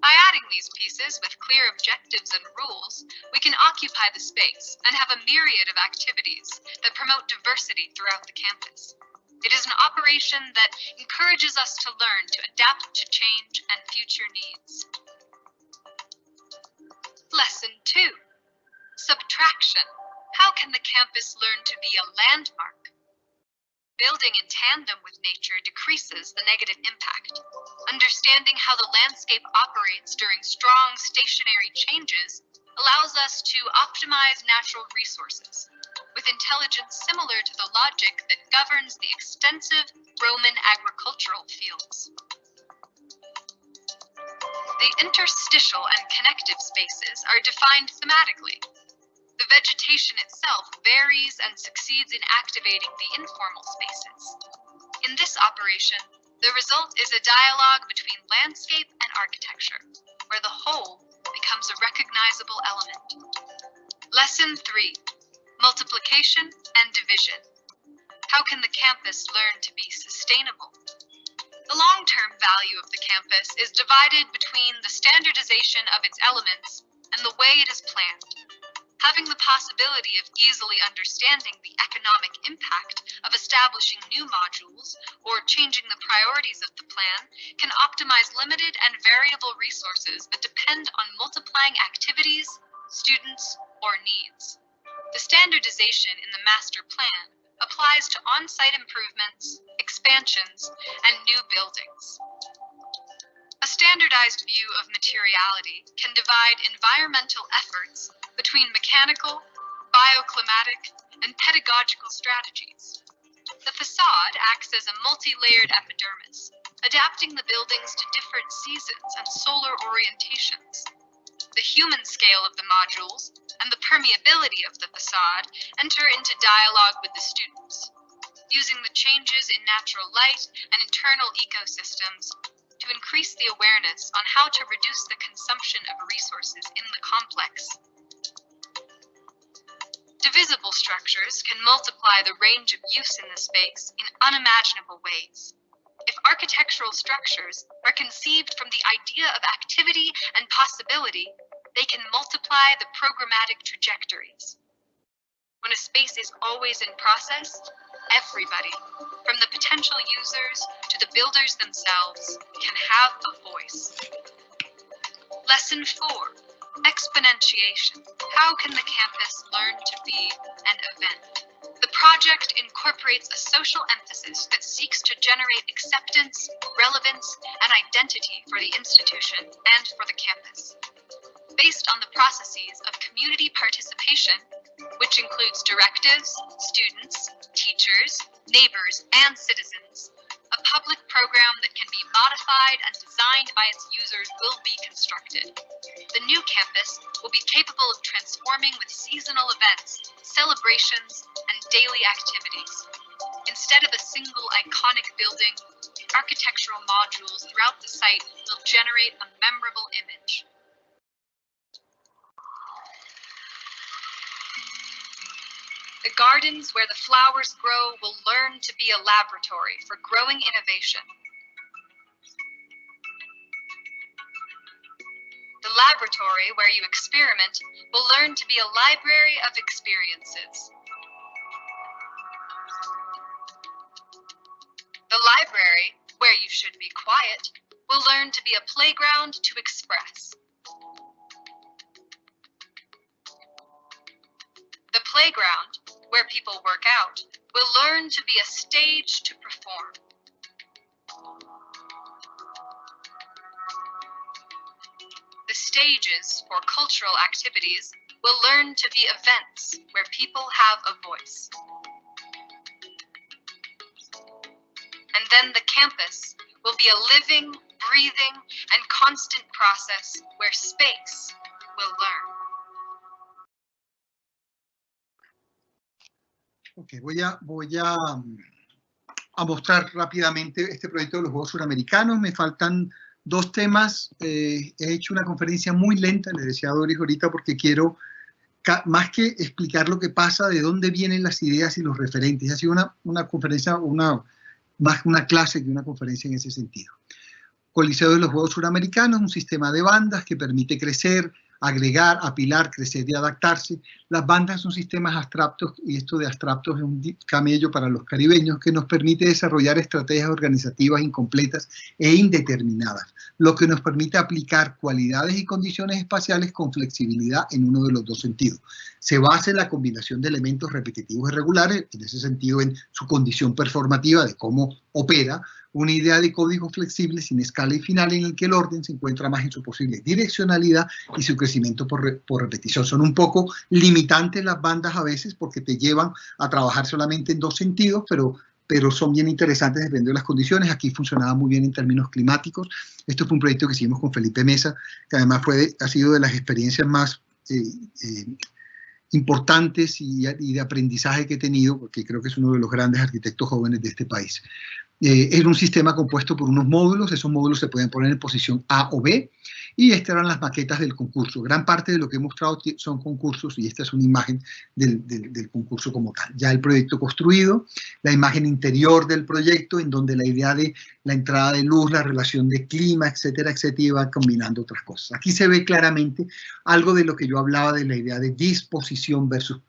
By adding these pieces with clear objectives and rules, we can occupy the space and have a myriad of activities that promote diversity throughout the campus. It is an operation that encourages us to learn to adapt to change and future needs. Lesson 2. Subtraction. How can the campus learn to be a landmark? Building in tandem with nature decreases the negative impact. Understanding how the landscape operates during strong stationary changes allows us to optimize natural resources, with intelligence similar to the logic that governs the extensive Roman agricultural fields. The interstitial and connective spaces are defined thematically. The vegetation itself varies and succeeds in activating the informal spaces. In this operation, the result is a dialogue between landscape and architecture, where the whole becomes a recognizable element. Lesson 3. Multiplication and division. How can the campus learn to be sustainable? The long-term value of the campus is divided between the standardization of its elements and the way it is planned. Having the possibility of easily understanding the economic impact of establishing new modules or changing the priorities of the plan can optimize limited and variable resources that depend on multiplying activities, students, or needs. The standardization in the master plan applies to on-site improvements, expansions, and new buildings. A standardized view of materiality can divide environmental efforts between mechanical, bioclimatic, and pedagogical strategies. The facade acts as a multi-layered epidermis, adapting the buildings to different seasons and solar orientations. The human scale of the modules and the permeability of the facade enter into dialogue with the students, using the changes in natural light and internal ecosystems to increase the awareness on how to reduce the consumption of resources in the complex. Divisible structures can multiply the range of use in the space in unimaginable ways. If architectural structures are conceived from the idea of activity and possibility, they can multiply the programmatic trajectories. When a space is always in process, everybody, from the potential users to the builders themselves, can have a voice. Lesson 4. Exponentiation. How can the campus learn to be an event? The project incorporates a social emphasis that seeks to generate acceptance, relevance, and identity for the institution and for the campus. Based on the processes of community participation, which includes directives, students, teachers, neighbors, and citizens, a a public program that can be modified and designed by its users will be constructed. The new campus will be capable of transforming with seasonal events, celebrations, and daily activities. Instead of a single iconic building, architectural modules throughout the site will generate a memorable image. The gardens where the flowers grow will learn to be a laboratory for growing innovation. The laboratory where you experiment will learn to be a library of experiences. The library, where you should be quiet, will learn to be a playground to express. The playground, where people work out, will learn to be a stage to perform. The stages for cultural activities will learn to be events where people have a voice. And then the campus will be a living, breathing, and constant process where space will learn. Okay, voy a mostrar rápidamente este proyecto de los Juegos Suramericanos. Me faltan dos temas. He hecho una conferencia muy lenta, le decía a Doris ahorita, porque quiero, más que explicar lo que pasa, de dónde vienen las ideas y los referentes. Ha sido una conferencia, más una clase que una conferencia en ese sentido. Coliseo de los Juegos Suramericanos, un sistema de bandas que permite crecer, agregar, apilar, crecer y adaptarse. Las bandas son sistemas abstractos, y esto de abstractos es un camello para los caribeños, que nos permite desarrollar estrategias organizativas incompletas e indeterminadas, lo que nos permite aplicar cualidades y condiciones espaciales con flexibilidad en uno de los dos sentidos. Se basa en la combinación de elementos repetitivos y regulares, en ese sentido en su condición performativa de cómo opera, una idea de código flexible sin escala y final en el que el orden se encuentra más en su posible direccionalidad y su crecimiento por repetición. Son un poco limitantes las bandas a veces porque te llevan a trabajar solamente en dos sentidos, pero son bien interesantes dependiendo de las condiciones. Aquí funcionaba muy bien en términos climáticos. Esto fue un proyecto que hicimos con Felipe Mesa, que además ha sido de las experiencias más importantes y de aprendizaje que he tenido, porque creo que es uno de los grandes arquitectos jóvenes de este país. Es un sistema compuesto por unos módulos. Esos módulos se pueden poner en posición A o B, y estas eran las maquetas del concurso. Gran parte de lo que he mostrado son concursos, y esta es una imagen del concurso como tal. Ya el proyecto construido, la imagen interior del proyecto, en donde la idea de la entrada de luz, la relación de clima, etcétera, etcétera, y va combinando otras cosas. Aquí se ve claramente algo de lo que yo hablaba de la idea de disposición versus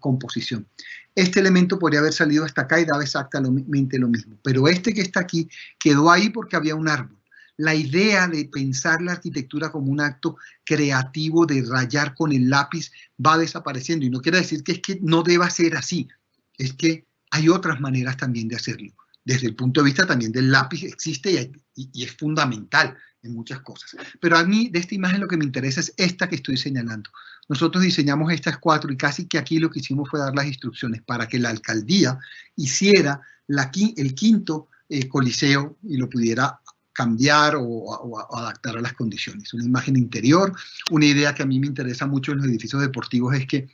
composición. Este elemento podría haber salido hasta acá y daba exactamente lo mismo, pero este que está aquí quedó ahí porque había un árbol. La idea de pensar la arquitectura como un acto creativo de rayar con el lápiz va desapareciendo, y no quiere decir que es que no deba ser así, es que hay otras maneras también de hacerlo. Desde el punto de vista también del lápiz existe y es fundamental en muchas cosas. Pero a mí de esta imagen lo que me interesa es esta que estoy señalando. Nosotros diseñamos estas 4 y casi que aquí lo que hicimos fue dar las instrucciones para que la alcaldía hiciera el quinto coliseo y lo pudiera cambiar o adaptar a las condiciones. Una imagen interior, una idea que a mí me interesa mucho en los edificios deportivos es que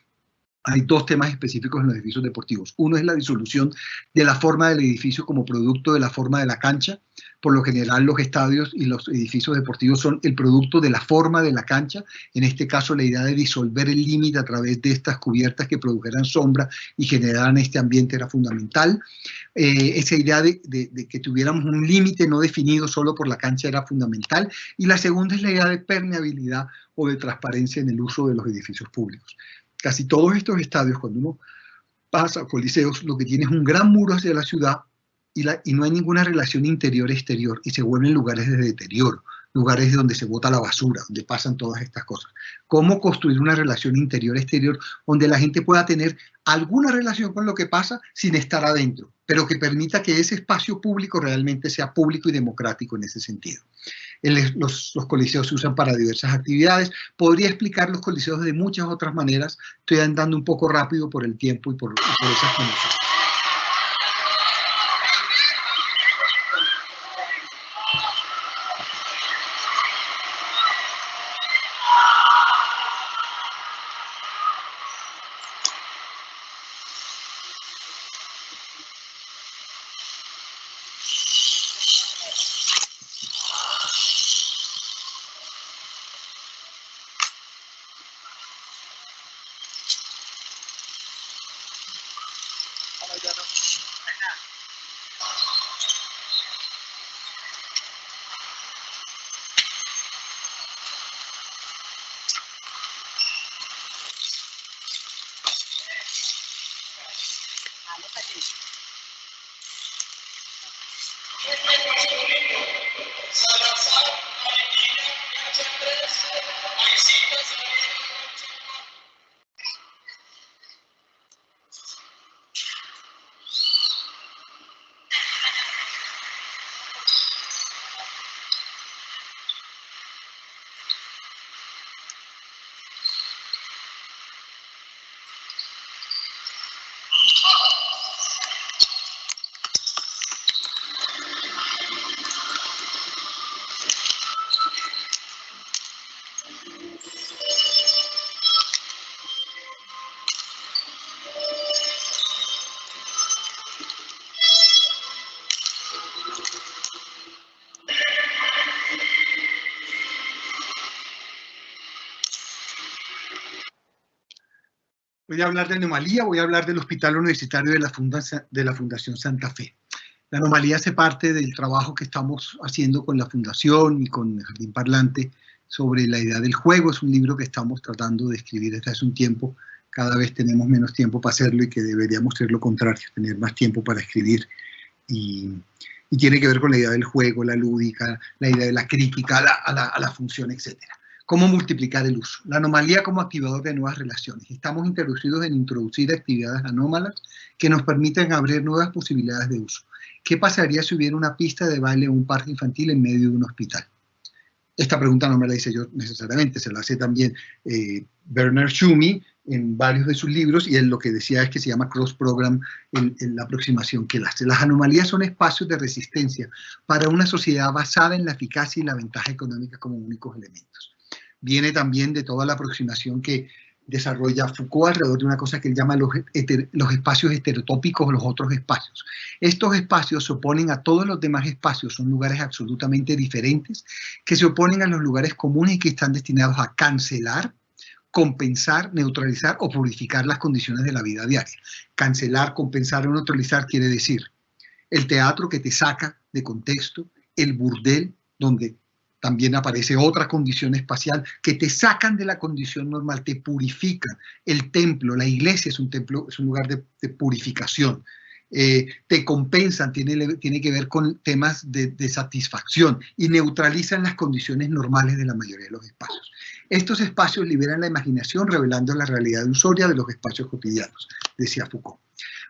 hay dos temas específicos en los edificios deportivos. Uno es la disolución de la forma del edificio como producto de la forma de la cancha. Por lo general, los estadios y los edificios deportivos son el producto de la forma de la cancha. En este caso, la idea de disolver el límite a través de estas cubiertas que produjeran sombra y generaran este ambiente era fundamental. Esa idea de que tuviéramos un límite no definido solo por la cancha era fundamental. Y la segunda es la idea de permeabilidad o de transparencia en el uso de los edificios públicos. Casi todos estos estadios, cuando uno pasa a coliseos, lo que tiene es un gran muro hacia la ciudad y no hay ninguna relación interior-exterior, y se vuelven lugares de deterioro, lugares donde se bota la basura, donde pasan todas estas cosas. ¿Cómo construir una relación interior-exterior donde la gente pueda tener alguna relación con lo que pasa sin estar adentro, pero que permita que ese espacio público realmente sea público y democrático en ese sentido? Los coliseos se usan para diversas actividades. Podría explicar los coliseos de muchas otras maneras. Estoy andando un poco rápido por el tiempo y por esas condiciones. Voy a hablar de anomalía, voy a hablar del Hospital Universitario de la Fundación Santa Fe. La anomalía hace parte del trabajo que estamos haciendo con la Fundación y con el Jardín Parlante sobre la idea del juego. Es un libro que estamos tratando de escribir desde hace un tiempo. Cada vez tenemos menos tiempo para hacerlo y que deberíamos ser lo contrario, tener más tiempo para escribir. Y tiene que ver con la idea del juego, la lúdica, la idea de la crítica a la función, etc. ¿Cómo multiplicar el uso? La anomalía como activador de nuevas relaciones. Estamos introducidos en introducir actividades anómalas que nos permiten abrir nuevas posibilidades de uso. ¿Qué pasaría si hubiera una pista de baile o un parque infantil en medio de un hospital? Esta pregunta no me la hice yo necesariamente, se la hace también Bernard Tschumi en varios de sus libros, y él lo que decía es que se llama cross-program en la aproximación que él hace. Las anomalías son espacios de resistencia para una sociedad basada en la eficacia y la ventaja económica como únicos elementos. Viene también de toda la aproximación que desarrolla Foucault alrededor de una cosa que él llama los espacios heterotópicos, los otros espacios. Estos espacios se oponen a todos los demás espacios, son lugares absolutamente diferentes, que se oponen a los lugares comunes y que están destinados a cancelar, compensar, neutralizar o purificar las condiciones de la vida diaria. Cancelar, compensar o neutralizar quiere decir el teatro que te saca de contexto, el burdel, donde también aparece otra condición espacial, que te sacan de la condición normal, te purifican. El templo, la iglesia es un templo, es un lugar de purificación. Te compensan, tiene que ver con temas de satisfacción y neutralizan las condiciones normales de la mayoría de los espacios. Estos espacios liberan la imaginación, revelando la realidad ilusoria de los espacios cotidianos, decía Foucault.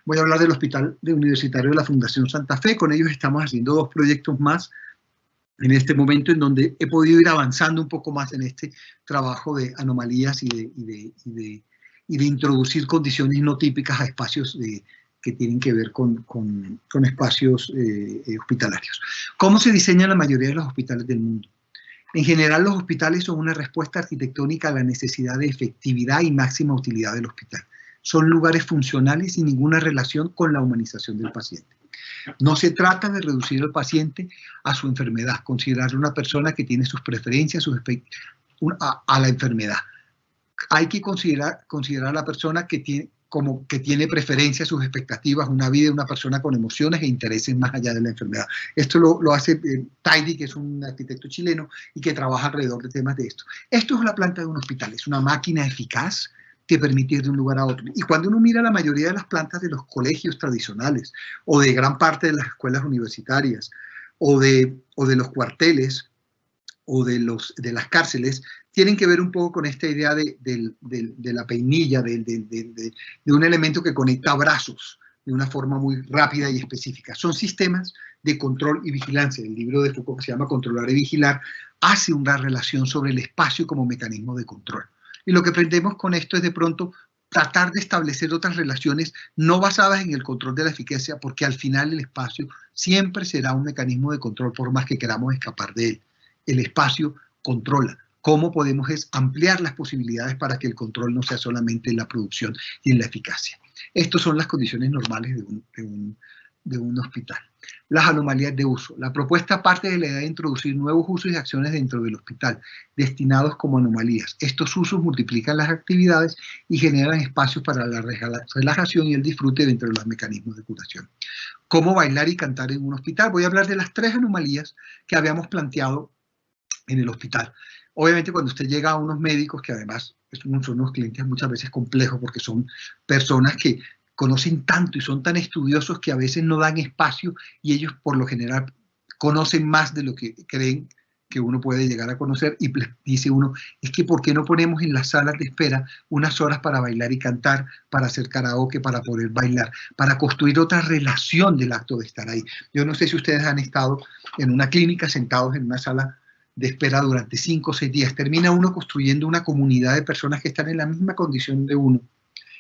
Voy a hablar del Hospital Universitario de la Fundación Santa Fe. Con ellos estamos haciendo 2 proyectos más en este momento, en donde he podido ir avanzando un poco más en este trabajo de anomalías y de introducir condiciones no típicas a espacios que tienen que ver con espacios hospitalarios. ¿Cómo se diseñan la mayoría de los hospitales del mundo? En general, los hospitales son una respuesta arquitectónica a la necesidad de efectividad y máxima utilidad del hospital. Son lugares funcionales sin ninguna relación con la humanización del paciente. No se trata de reducir al paciente a su enfermedad, considerarlo una persona que tiene sus preferencias a la enfermedad. Hay que considerar a la persona que tiene preferencias, sus expectativas, una vida, una persona con emociones e intereses más allá de la enfermedad. Esto lo hace Taidi, que es un arquitecto chileno y que trabaja alrededor de temas de esto. Esto es la planta de un hospital, es una máquina eficaz que permite ir de un lugar a otro. Y cuando uno mira la mayoría de las plantas de los colegios tradicionales, o de gran parte de las escuelas universitarias, o de los cuarteles, o de las cárceles, tienen que ver un poco con esta idea de la peinilla, de un elemento que conecta brazos de una forma muy rápida y específica. Son sistemas de control y vigilancia. El libro de Foucault, que se llama Controlar y Vigilar, hace una relación sobre el espacio como mecanismo de control. Y lo que aprendemos con esto es de pronto tratar de establecer otras relaciones no basadas en el control de la eficacia, porque al final el espacio siempre será un mecanismo de control por más que queramos escapar de él. El espacio controla. ¿Cómo podemos ampliar las posibilidades para que el control no sea solamente en la producción y en la eficacia? Estas son las condiciones normales de un hospital. Las anomalías de uso. La propuesta parte de la idea de introducir nuevos usos y acciones dentro del hospital, destinados como anomalías. Estos usos multiplican las actividades y generan espacios para la relajación y el disfrute dentro de los mecanismos de curación. ¿Cómo bailar y cantar en un hospital? Voy a hablar de las 3 anomalías que habíamos planteado en el hospital. Obviamente cuando usted llega a unos médicos, que además son unos clientes muchas veces complejos porque son personas que conocen tanto y son tan estudiosos que a veces no dan espacio y ellos por lo general conocen más de lo que creen que uno puede llegar a conocer y dice uno, es que ¿por qué no ponemos en las salas de espera unas horas para bailar y cantar, para hacer karaoke, para poder bailar, para construir otra relación del acto de estar ahí? Yo no sé si ustedes han estado en una clínica sentados en una sala de espera durante 5 o 6 días. Termina uno construyendo una comunidad de personas que están en la misma condición de uno.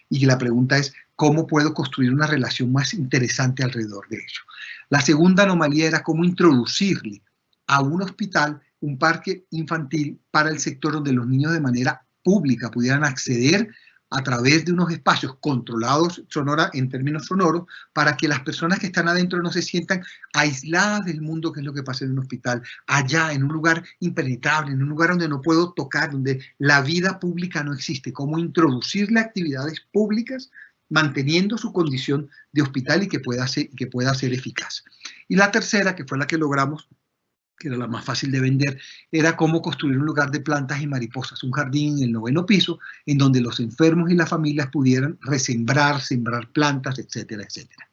Y la pregunta es, ¿cómo puedo construir una relación más interesante alrededor de ello? La segunda anomalía era cómo introducirle a un hospital un parque infantil para el sector donde los niños de manera pública pudieran acceder a través de unos espacios controlados en términos sonoros, para que las personas que están adentro no se sientan aisladas del mundo, que es lo que pasa en un hospital, allá, en un lugar impenetrable, en un lugar donde no puedo tocar, donde la vida pública no existe. Cómo introducirle actividades públicas manteniendo su condición de hospital y que pueda ser eficaz. Y la tercera, que fue la que logramos, que era la más fácil de vender, era cómo construir un lugar de plantas y mariposas, un jardín en el 9º piso, en donde los enfermos y las familias pudieran resembrar, sembrar plantas, etcétera, etcétera.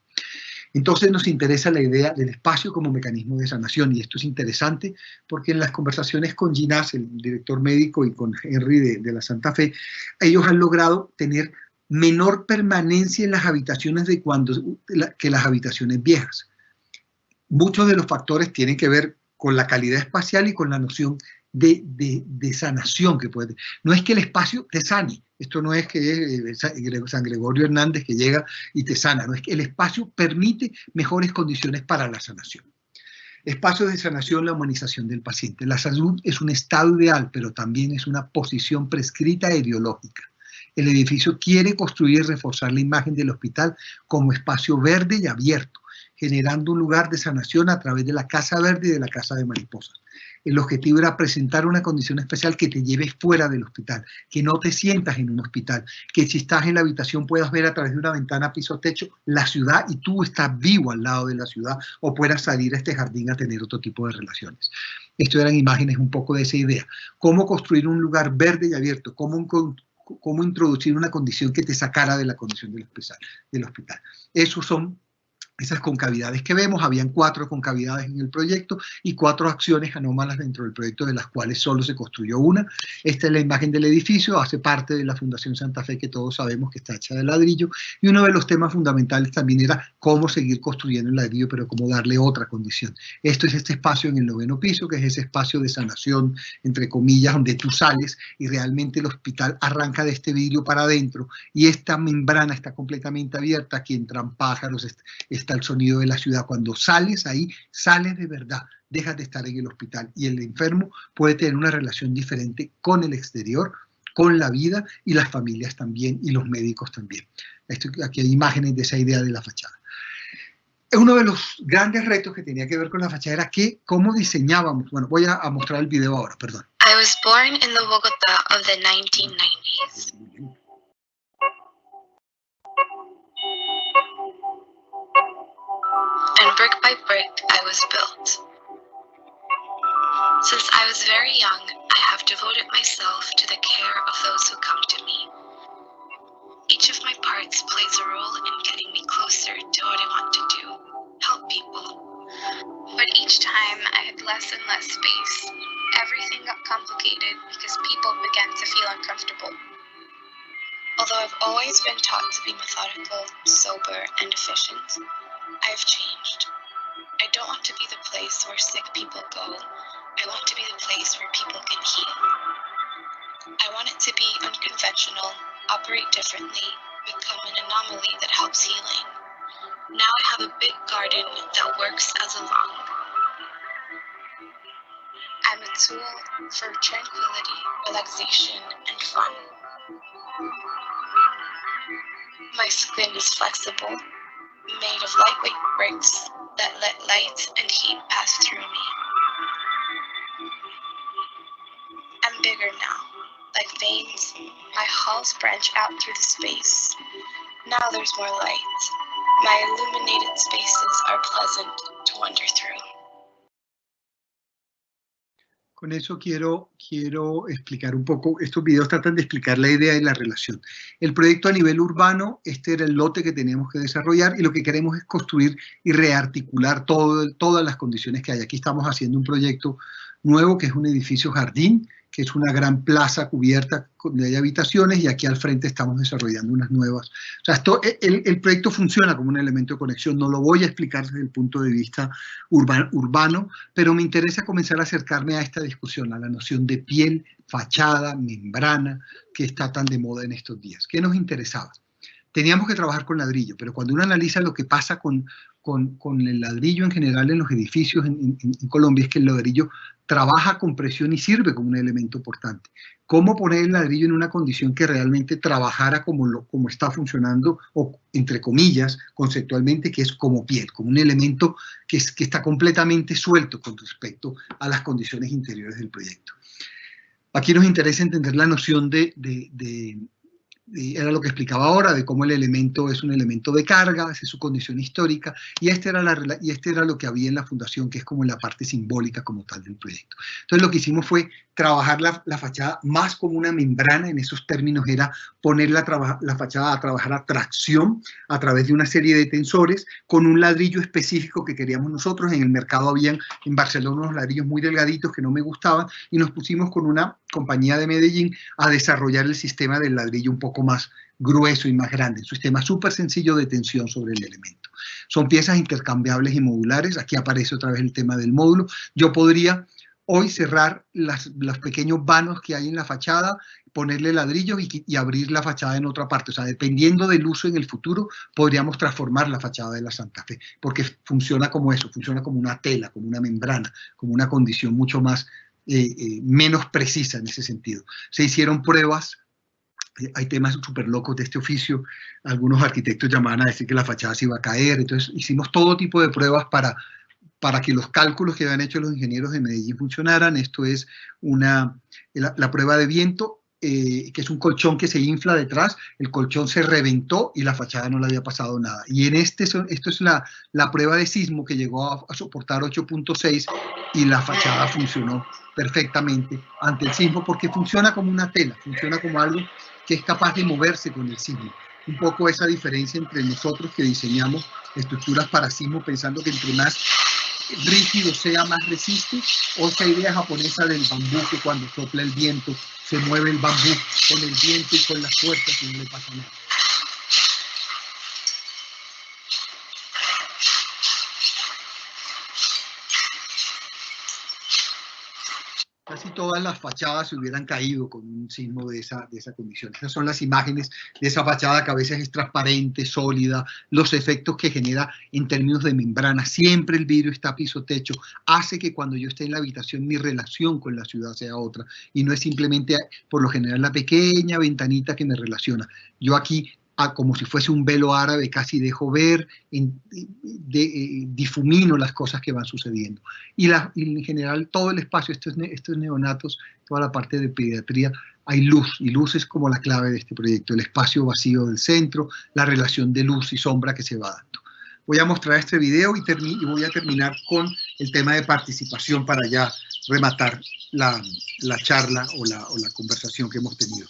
Entonces nos interesa la idea del espacio como mecanismo de sanación, y esto es interesante porque en las conversaciones con Ginás, el director médico, y con Henry de la Santa Fe, ellos han logrado tener menor permanencia en las habitaciones que las habitaciones viejas. Muchos de los factores tienen que ver con la calidad espacial y con la noción de sanación que puede. No es que el espacio te sane, esto no es que San Gregorio Hernández que llega y te sana, no es que el espacio permite mejores condiciones para la sanación. Espacio de sanación, la humanización del paciente. La salud es un estado ideal, pero también es una posición prescrita e ideológica. El edificio quiere construir y reforzar la imagen del hospital como espacio verde y abierto, generando un lugar de sanación a través de la Casa Verde y de la Casa de Mariposas. El objetivo era presentar una condición especial que te lleve fuera del hospital, que no te sientas en un hospital, que si estás en la habitación puedas ver a través de una ventana piso-techo la ciudad y tú estás vivo al lado de la ciudad, o puedas salir a este jardín a tener otro tipo de relaciones. Esto eran imágenes un poco de esa idea. Cómo construir un lugar verde y abierto, cómo introducir una condición que te sacara de la condición del hospital. Esos son esas concavidades que vemos. Habían 4 concavidades en el proyecto y 4 acciones anómalas dentro del proyecto, de las cuales solo se construyó una. Esta es la imagen del edificio, hace parte de la Fundación Santa Fe, que todos sabemos que está hecha de ladrillo, y uno de los temas fundamentales también era cómo seguir construyendo el ladrillo, pero cómo darle otra condición. Esto es este espacio en el 9º piso, que es ese espacio de sanación, entre comillas, donde tú sales y realmente el hospital arranca de este vidrio para adentro, y esta membrana está completamente abierta, aquí entran pájaros, está el sonido de la ciudad. Cuando sales ahí, sales de verdad, dejas de estar en el hospital, y el enfermo puede tener una relación diferente con el exterior, con la vida, y las familias también, y los médicos también. Aquí hay imágenes de esa idea de la fachada. Uno de los grandes retos que tenía que ver con la fachada era cómo diseñábamos. Bueno, voy a mostrar el video ahora, perdón. I was born in the Bogotá of the 1990s. And brick by brick, I was built. Since I was very young, I have devoted myself to the care of those who come to me. Each of my parts plays a role in getting me closer to what I want to do, help people. But each time I had less and less space, everything got complicated because people began to feel uncomfortable. Although I've always been taught to be methodical, sober, and efficient, I've changed. I don't want to be the place where sick people go. I want to be the place where people can heal. I want it to be unconventional, operate differently, become an anomaly that helps healing. Now I have a big garden that works as a lawn. I'm a tool for tranquility, relaxation, and fun. My skin is flexible. made of lightweight bricks that let light and heat pass through me. I'm bigger now. Like veins, my halls branch out through the space. Now there's more light. My illuminated spaces are pleasant to wander through. Con eso quiero explicar un poco, estos videos tratan de explicar la idea y la relación. El proyecto a nivel urbano, este era el lote que teníamos que desarrollar y lo que queremos es construir y rearticular todas las condiciones que hay. Aquí estamos haciendo un proyecto nuevo que es un edificio jardín, que es una gran plaza cubierta donde hay habitaciones y aquí al frente estamos desarrollando unas nuevas. O sea, el proyecto funciona como un elemento de conexión, no lo voy a explicar desde el punto de vista urbano, pero me interesa comenzar a acercarme a esta discusión, a la noción de piel, fachada, membrana, que está tan de moda en estos días. ¿Qué nos interesaba? Teníamos que trabajar con ladrillo, pero cuando uno analiza lo que pasa con el ladrillo en general en los edificios en Colombia, es que el ladrillo trabaja con presión y sirve como un elemento importante. ¿Cómo poner el ladrillo en una condición que realmente trabajara como está funcionando, o entre comillas, conceptualmente, que es como piel, como un elemento que está completamente suelto con respecto a las condiciones interiores del proyecto? Aquí nos interesa entender la noción era lo que explicaba ahora, de cómo el elemento es un elemento de carga, esa es su condición histórica, y este era lo que había en la fundación, que es como la parte simbólica como tal del proyecto. Entonces lo que hicimos fue trabajar la fachada más como una membrana, en esos términos era poner la fachada a trabajar a tracción a través de una serie de tensores, con un ladrillo específico que queríamos nosotros. En el mercado habían en Barcelona unos ladrillos muy delgaditos que no me gustaban, y nos pusimos con una compañía de Medellín a desarrollar el sistema del ladrillo un poco más grueso y más grande, un sistema súper sencillo de tensión sobre el elemento. Son piezas intercambiables y modulares. Aquí aparece otra vez el tema del módulo. Yo podría hoy cerrar los pequeños vanos que hay en la fachada, ponerle ladrillos y abrir la fachada en otra parte. O sea, dependiendo del uso en el futuro, podríamos transformar la fachada de la Santa Fe, porque funciona como eso, funciona como una tela, como una membrana, como una condición mucho más menos precisa en ese sentido. Se hicieron pruebas, hay temas súper locos de este oficio, algunos arquitectos llamaban a decir que la fachada se iba a caer, entonces hicimos todo tipo de pruebas para que los cálculos que habían hecho los ingenieros de Medellín funcionaran. Esto es la prueba de viento, que es un colchón que se infla detrás, el colchón se reventó y la fachada no le había pasado nada. Y en esto es la prueba de sismo, que llegó a soportar 8.6 y la fachada funcionó perfectamente ante el sismo, porque funciona como una tela, funciona como algo que es capaz de moverse con el sismo. Un poco esa diferencia entre nosotros que diseñamos estructuras para sismo pensando que entre más rígido sea, más resiste, o esa idea japonesa del bambú, que cuando sopla el viento se mueve el bambú con el viento y con las fuerzas y no le pasa nada. Casi todas las fachadas se hubieran caído con un sismo de esa condición. Esas son las imágenes de esa fachada, que a veces es transparente, sólida, los efectos que genera en términos de membrana. Siempre el vidrio está piso-techo, hace que cuando yo esté en la habitación mi relación con la ciudad sea otra, y no es simplemente, por lo general, la pequeña ventanita que me relaciona. Yo aquí, como si fuese un velo árabe, casi dejo ver, difumino las cosas que van sucediendo. Y en general todo el espacio, estos neonatos, toda la parte de pediatría, hay luz, y luz es como la clave de este proyecto, el espacio vacío del centro, la relación de luz y sombra que se va dando. Voy a mostrar este video y voy a terminar con el tema de participación para ya rematar la charla o la conversación que hemos tenido.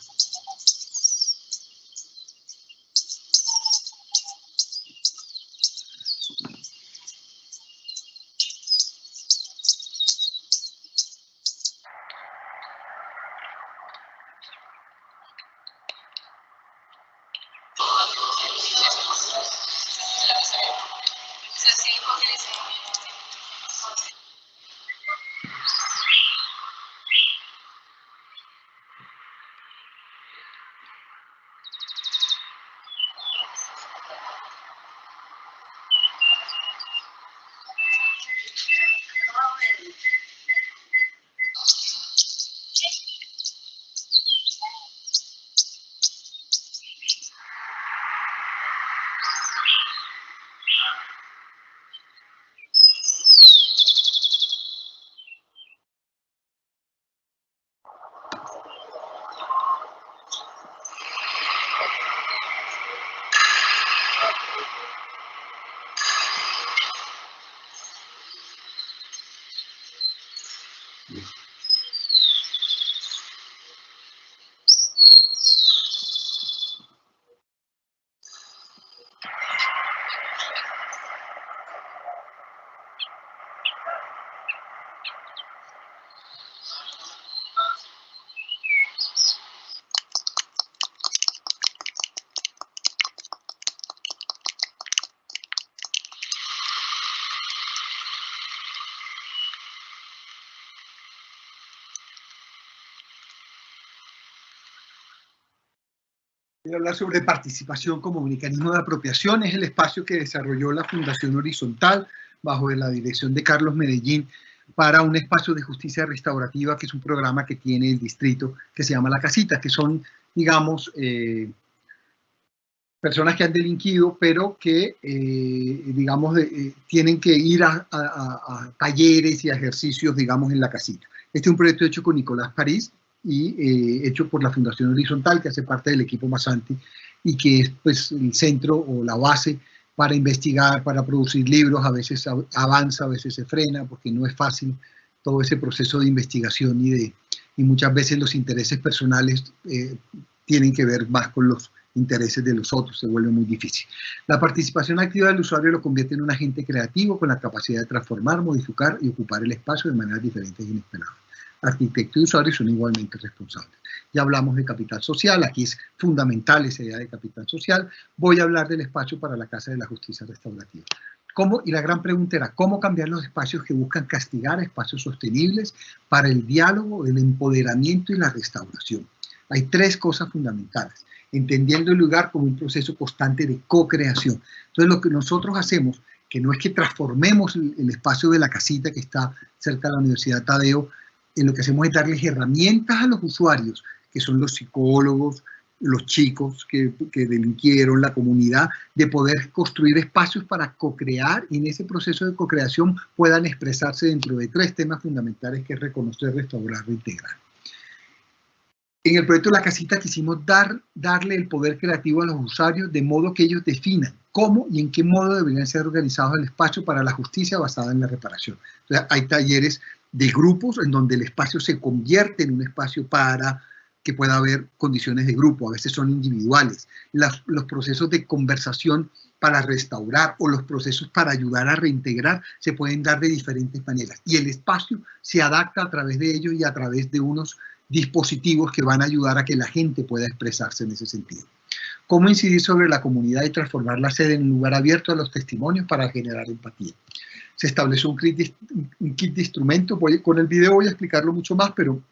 Voy a hablar sobre participación como mecanismo de apropiación. Es el espacio que desarrolló la Fundación Horizontal bajo la dirección de Carlos Medellín para un espacio de justicia restaurativa, que es un programa que tiene el distrito que se llama La Casita, que son, digamos, personas que han delinquido, pero que, digamos, tienen que ir a talleres y a ejercicios, digamos, en La Casita. Este es un proyecto hecho con Nicolás París y hecho por la Fundación Horizontal, que hace parte del equipo Masanti, y que es, pues, el centro o la base para investigar, para producir libros. A veces avanza, a veces se frena, porque no es fácil todo ese proceso de investigación y muchas veces los intereses personales tienen que ver más con los intereses de los otros, se vuelve muy difícil. La participación activa del usuario lo convierte en un agente creativo con la capacidad de transformar, modificar y ocupar el espacio de maneras diferentes e inesperadas. Arquitecto y usuario son igualmente responsables. Ya hablamos de capital social, aquí es fundamental esa idea de capital social. Voy a hablar del espacio para la Casa de la Justicia Restaurativa. ¿Cómo? Y la gran pregunta era, ¿cómo cambiar los espacios que buscan castigar, espacios sostenibles para el diálogo, el empoderamiento y la restauración? Hay tres cosas fundamentales, entendiendo el lugar como un proceso constante de co-creación. Entonces, lo que nosotros hacemos, que no es que transformemos el espacio de La Casita que está cerca de la Universidad Tadeo, lo que hacemos es darles herramientas a los usuarios, que son los psicólogos, los chicos que delinquieron, la comunidad, de poder construir espacios para co-crear, y en ese proceso de co-creación puedan expresarse dentro de tres temas fundamentales, que es reconocer, restaurar, reintegrar. En el proyecto La Casita quisimos darle el poder creativo a los usuarios, de modo que ellos definan cómo y en qué modo deberían ser organizados el espacio para la justicia basada en la reparación. Entonces, hay talleres de grupos en donde el espacio se convierte en un espacio para que pueda haber condiciones de grupo, a veces son individuales. Los procesos de conversación para restaurar o los procesos para ayudar a reintegrar se pueden dar de diferentes maneras. Y el espacio se adapta a través de ellos y a través de unos dispositivos que van a ayudar a que la gente pueda expresarse en ese sentido. ¿Cómo incidir sobre la comunidad y transformar la sede en un lugar abierto a los testimonios para generar empatía? Se estableció un kit de instrumentos. Con el video voy a explicarlo mucho más, pero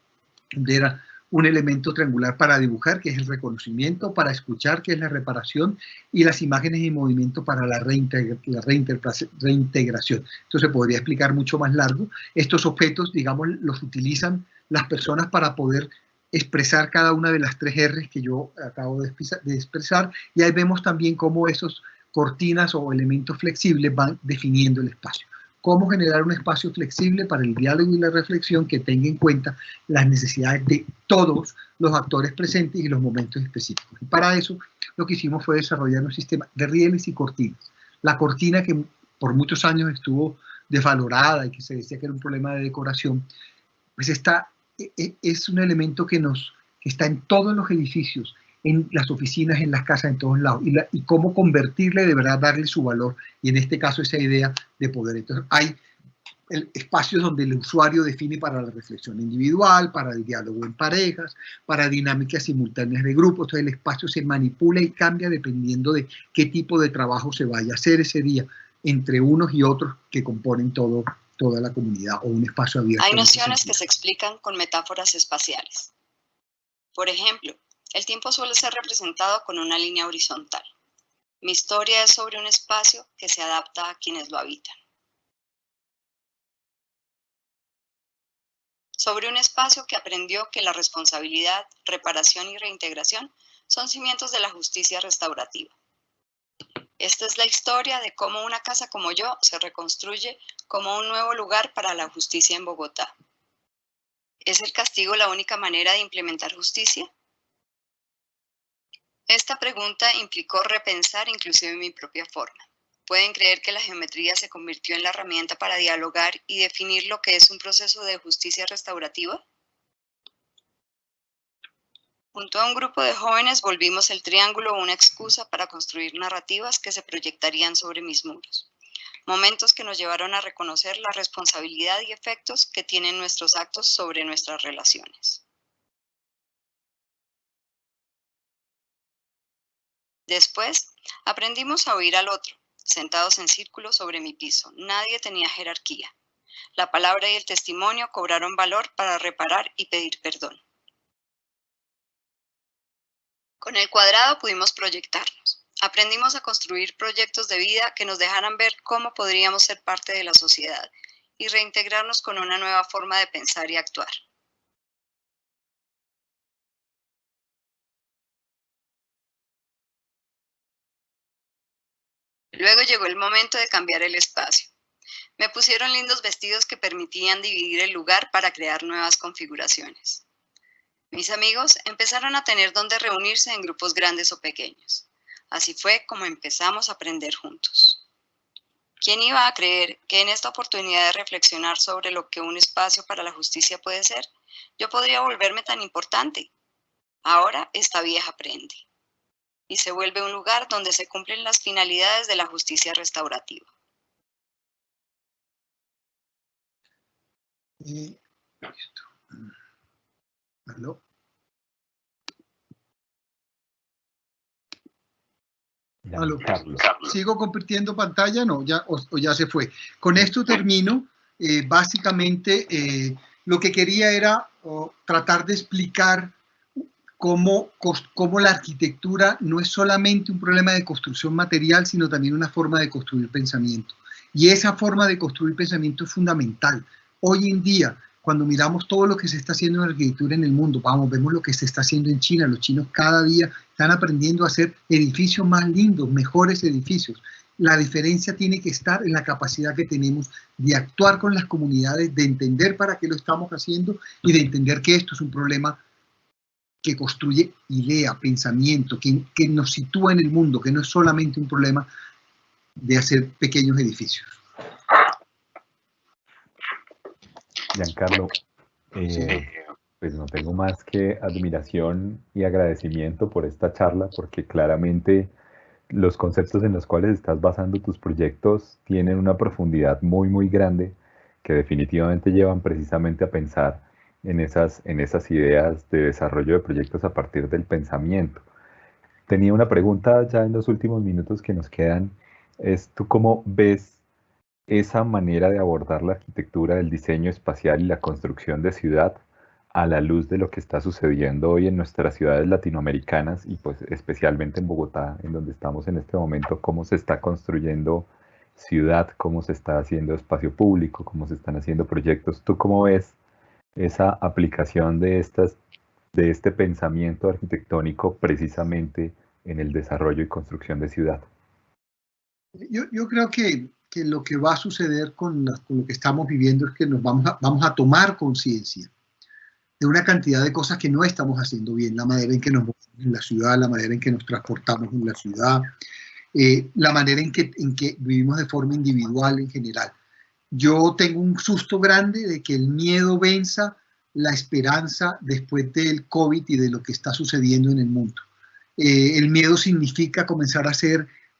era un elemento triangular para dibujar, que es el reconocimiento, para escuchar, que es la reparación, y las imágenes y movimiento para la reintegración. Esto se podría explicar mucho más largo. Estos objetos, digamos, los utilizan las personas para poder expresar cada una de las tres R's que yo acabo de expresar, y ahí vemos también cómo esos cortinas o elementos flexibles van definiendo el espacio. Cómo generar un espacio flexible para el diálogo y la reflexión que tenga en cuenta las necesidades de todos los actores presentes y los momentos específicos. Y para eso lo que hicimos fue desarrollar un sistema de rieles y cortinas. La cortina, que por muchos años estuvo desvalorada y que se decía que era un problema de decoración, pues es un elemento que está en todos los edificios, en las oficinas, en las casas, en todos lados, y cómo convertirle, de verdad, darle su valor, y en este caso esa idea de poder. Entonces hay espacios donde el usuario define para la reflexión individual, para el diálogo en parejas, para dinámicas simultáneas de grupos. Entonces el espacio se manipula y cambia dependiendo de qué tipo de trabajo se vaya a hacer ese día entre unos y otros que componen toda la comunidad, o un espacio abierto. Hay nociones que se explican con metáforas espaciales. Por ejemplo, el tiempo suele ser representado con una línea horizontal. Mi historia es sobre un espacio que se adapta a quienes lo habitan. Sobre un espacio que aprendió que la responsabilidad, reparación y reintegración son cimientos de la justicia restaurativa. Esta es la historia de cómo una casa como yo se reconstruye como un nuevo lugar para la justicia en Bogotá. ¿Es el castigo la única manera de implementar justicia? Esta pregunta implicó repensar inclusive mi propia forma. ¿Pueden creer que la geometría se convirtió en la herramienta para dialogar y definir lo que es un proceso de justicia restaurativa? Junto a un grupo de jóvenes volvimos el triángulo una excusa para construir narrativas que se proyectarían sobre mis muros. Momentos que nos llevaron a reconocer la responsabilidad y efectos que tienen nuestros actos sobre nuestras relaciones. Después, aprendimos a oír al otro, sentados en círculo sobre mi piso. Nadie tenía jerarquía. La palabra y el testimonio cobraron valor para reparar y pedir perdón. Con el cuadrado pudimos proyectarnos. Aprendimos a construir proyectos de vida que nos dejaran ver cómo podríamos ser parte de la sociedad y reintegrarnos con una nueva forma de pensar y actuar. Luego llegó el momento de cambiar el espacio. Me pusieron lindos vestidos que permitían dividir el lugar para crear nuevas configuraciones. Mis amigos empezaron a tener donde reunirse en grupos grandes o pequeños. Así fue como empezamos a aprender juntos. ¿Quién iba a creer que en esta oportunidad de reflexionar sobre lo que un espacio para la justicia puede ser, yo podría volverme tan importante? Ahora esta vieja aprende y se vuelve un lugar donde se cumplen las finalidades de la justicia restaurativa. ¿Aló? ¿Aló? ¿Sigo compartiendo pantalla? No, ya, o ya se fue. Con esto termino. Básicamente, lo que quería era tratar de explicar cómo la arquitectura no es solamente un problema de construcción material, sino también una forma de construir pensamiento. Y esa forma de construir pensamiento es fundamental. Hoy en día, cuando miramos todo lo que se está haciendo en arquitectura en el mundo, vemos lo que se está haciendo en China. Los chinos cada día están aprendiendo a hacer edificios más lindos, mejores edificios. La diferencia tiene que estar en la capacidad que tenemos de actuar con las comunidades, de entender para qué lo estamos haciendo y de entender que esto es un problema que construye idea, pensamiento, que nos sitúa en el mundo, que no es solamente un problema de hacer pequeños edificios. Giancarlo, pues no tengo más que admiración y agradecimiento por esta charla, porque claramente los conceptos en los cuales estás basando tus proyectos tienen una profundidad muy, muy grande que definitivamente llevan precisamente a pensar en esas ideas de desarrollo de proyectos a partir del pensamiento. Tenía una pregunta ya en los últimos minutos que nos quedan, es ¿tú cómo ves esa manera de abordar la arquitectura del diseño espacial y la construcción de ciudad a la luz de lo que está sucediendo hoy en nuestras ciudades latinoamericanas y pues especialmente en Bogotá, en donde estamos en este momento, cómo se está construyendo ciudad, cómo se está haciendo espacio público, cómo se están haciendo proyectos? ¿Tú cómo ves esa aplicación de este pensamiento arquitectónico precisamente en el desarrollo y construcción de ciudad? Yo creo que lo que va a suceder con lo que estamos viviendo es que nos vamos a tomar conciencia de una cantidad de cosas que no estamos haciendo bien, la manera en que nos movemos en la ciudad, la manera en que nos transportamos en la ciudad, la manera en que vivimos de forma individual en general. Yo tengo un susto grande de que el miedo venza la esperanza después del COVID y de lo que está sucediendo en el mundo. El miedo significa comenzar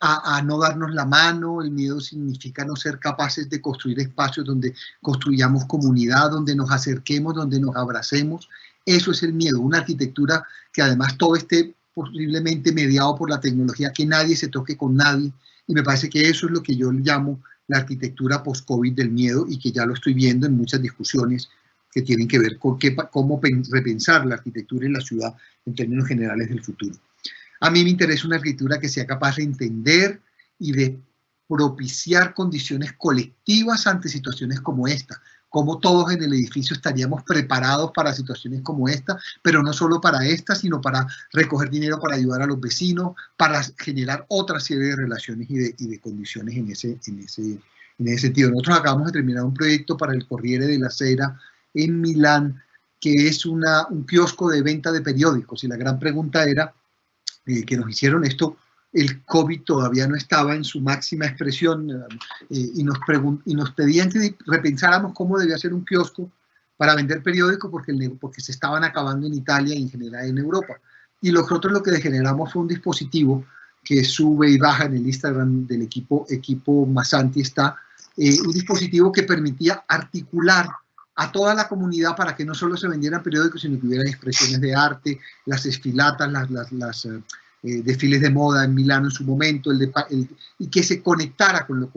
a no darnos la mano, el miedo significa no ser capaces de construir espacios donde construyamos comunidad, donde nos acerquemos, donde nos abracemos. Eso es el miedo, una arquitectura que además todo esté posiblemente mediado por la tecnología, que nadie se toque con nadie, y me parece que eso es lo que yo llamo la arquitectura post-COVID del miedo, y que ya lo estoy viendo en muchas discusiones que tienen que ver con cómo repensar la arquitectura en la ciudad en términos generales del futuro. A mí me interesa una arquitectura que sea capaz de entender y de propiciar condiciones colectivas ante situaciones como esta, como todos en el edificio estaríamos preparados para situaciones como esta, pero no solo para esta, sino para recoger dinero para ayudar a los vecinos, para generar otra serie de relaciones y de condiciones en ese sentido. Nosotros acabamos de terminar un proyecto para el Corriere della Sera en Milán, que es un kiosco de venta de periódicos, y la gran pregunta era que nos hicieron esto, el COVID todavía no estaba en su máxima expresión, y nos pedían que repensáramos cómo debía ser un kiosco para vender periódicos porque se estaban acabando en Italia y en general en Europa. Y nosotros lo que generamos fue un dispositivo que sube y baja en el Instagram del equipo Masanti, está un dispositivo que permitía articular a toda la comunidad para que no solo se vendieran periódicos, sino que hubieran expresiones de arte, las esfilatas, las desfiles de moda en Milano en su momento, y que se conectara con lo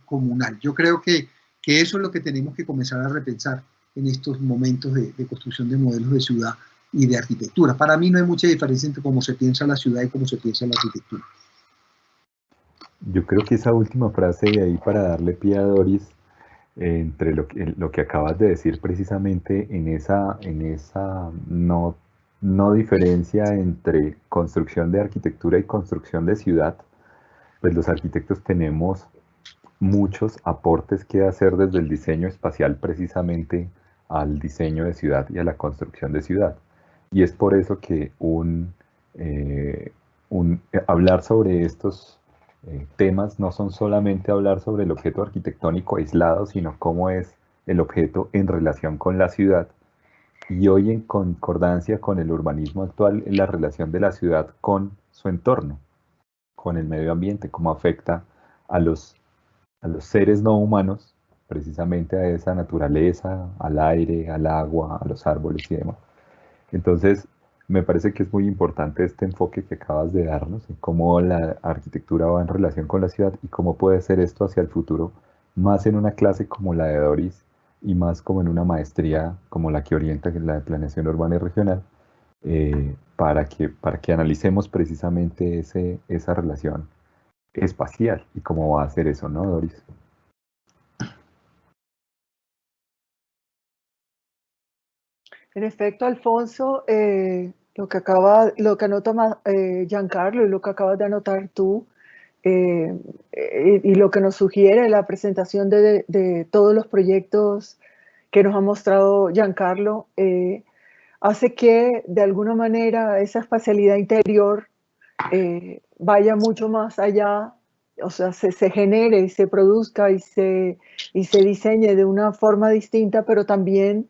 comunal. Yo creo que eso es lo que tenemos que comenzar a repensar en estos momentos de construcción de modelos de ciudad y de arquitectura. Para mí no hay mucha diferencia entre cómo se piensa la ciudad y cómo se piensa la arquitectura. Yo creo que esa última frase de ahí para darle pie a Doris, entre lo que acabas de decir precisamente en esa no diferencia entre construcción de arquitectura y construcción de ciudad, pues los arquitectos tenemos muchos aportes que hacer desde el diseño espacial precisamente al diseño de ciudad y a la construcción de ciudad. Y es por eso que hablar sobre estos temas no son solamente hablar sobre el objeto arquitectónico aislado, sino cómo es el objeto en relación con la ciudad. Y hoy en concordancia con el urbanismo actual, en la relación de la ciudad con su entorno, con el medio ambiente, cómo afecta a los seres no humanos, precisamente a esa naturaleza, al aire, al agua, a los árboles y demás. Entonces, me parece que es muy importante este enfoque que acabas de darnos, en cómo la arquitectura va en relación con la ciudad y cómo puede ser esto hacia el futuro, más en una clase como la de Doris y más como en una maestría como la que orienta, que es la de planeación urbana y regional, para que analicemos precisamente esa relación espacial y cómo va a ser eso, ¿no, Doris? En efecto, Alfonso, lo que anota Giancarlo y lo que acabas de anotar tú, y lo que nos sugiere la presentación de todos los proyectos que nos ha mostrado Giancarlo, hace que de alguna manera esa espacialidad interior vaya mucho más allá, o sea, se genere y se produzca y se diseñe de una forma distinta, pero también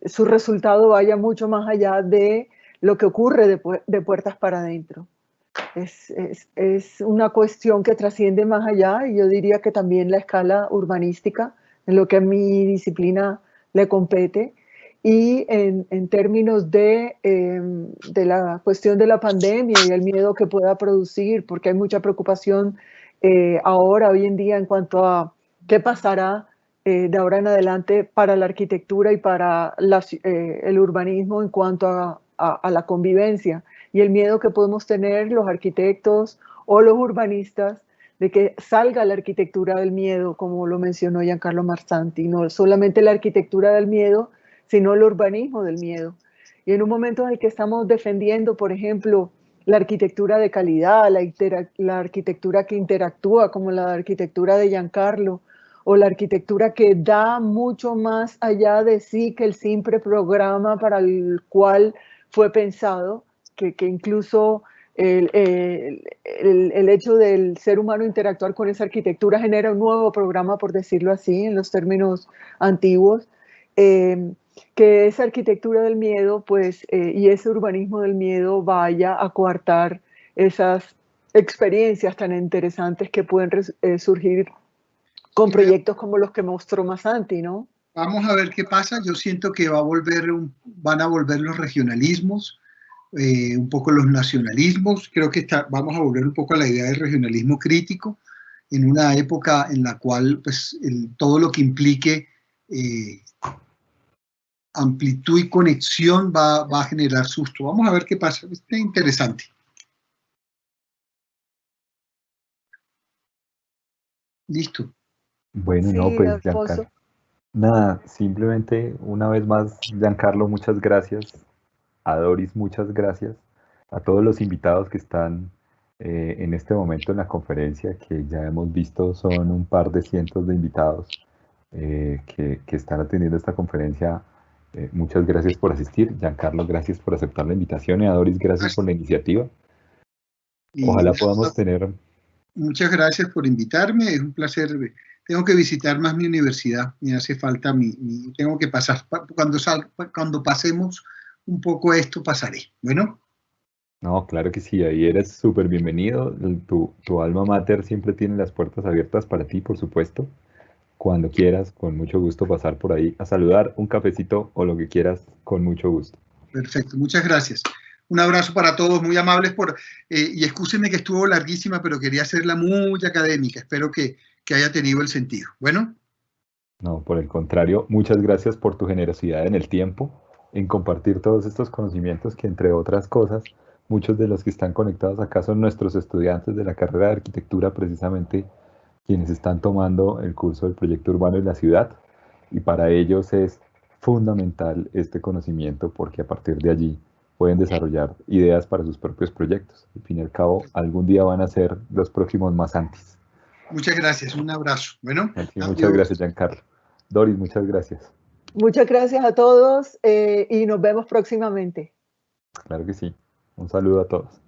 su resultado vaya mucho más allá de lo que ocurre de puertas para adentro. Es una cuestión que trasciende más allá, y yo diría que también la escala urbanística, en lo que a mi disciplina le compete, y en términos de la cuestión de la pandemia y el miedo que pueda producir, porque hay mucha preocupación ahora, hoy en día, en cuanto a qué pasará de ahora en adelante para la arquitectura y para el urbanismo en cuanto a la convivencia, y el miedo que podemos tener los arquitectos o los urbanistas de que salga la arquitectura del miedo, como lo mencionó Giancarlo Marsanti, no solamente la arquitectura del miedo, sino el urbanismo del miedo. Y en un momento en el que estamos defendiendo, por ejemplo, la arquitectura de calidad, la arquitectura que interactúa, como la arquitectura de Giancarlo, o la arquitectura que da mucho más allá de sí que el simple programa para el cual fue pensado, que incluso el hecho del ser humano interactuar con esa arquitectura genera un nuevo programa, por decirlo así, en los términos antiguos, que esa arquitectura del miedo, pues, y ese urbanismo del miedo vaya a coartar esas experiencias tan interesantes que pueden surgir con proyectos como los que mostró Marsanti, ¿no? Vamos a ver qué pasa. Yo siento que van a volver los regionalismos, un poco los nacionalismos. Creo que vamos a volver un poco a la idea del regionalismo crítico, en una época en la cual pues, todo lo que implique amplitud y conexión va a generar susto. Vamos a ver qué pasa. Está interesante. Listo. Bueno, Sí, no, pues Alfonso. Giancarlo. Nada, simplemente una vez más, Giancarlo, muchas gracias. A Doris, muchas gracias. A todos los invitados que están en este momento en la conferencia, que ya hemos visto son un par de cientos de invitados que están atendiendo esta conferencia. Muchas gracias por asistir. Giancarlo, gracias por aceptar la invitación. Y a Doris, gracias por la iniciativa. Ojalá podamos tener... Muchas gracias por invitarme. Es un placer. Tengo que visitar más mi universidad. Me hace falta tengo que pasar. Cuando pasemos un poco esto, pasaré. Bueno. No, claro que sí. Ahí eres súper bienvenido. Tu alma mater siempre tiene las puertas abiertas para ti, por supuesto. Cuando quieras, con mucho gusto pasar por ahí a saludar, un cafecito o lo que quieras, con mucho gusto. Perfecto, muchas gracias. Un abrazo para todos, muy amables y excúsenme que estuvo larguísima, pero quería hacerla muy académica. Espero que haya tenido el sentido. Bueno. No, por el contrario, muchas gracias por tu generosidad en el tiempo. en compartir todos estos conocimientos que, entre otras cosas, muchos de los que están conectados acá son nuestros estudiantes de la carrera de arquitectura, precisamente quienes están tomando el curso del proyecto urbano en la ciudad, y para ellos es fundamental este conocimiento porque a partir de allí pueden desarrollar ideas para sus propios proyectos. Al fin y al cabo, algún día van a ser los próximos Masantis. Muchas gracias, un abrazo. Bueno, Sí, muchas gracias, Giancarlo. Doris, muchas gracias. Muchas gracias a todos y nos vemos próximamente. Claro que sí. Un saludo a todos.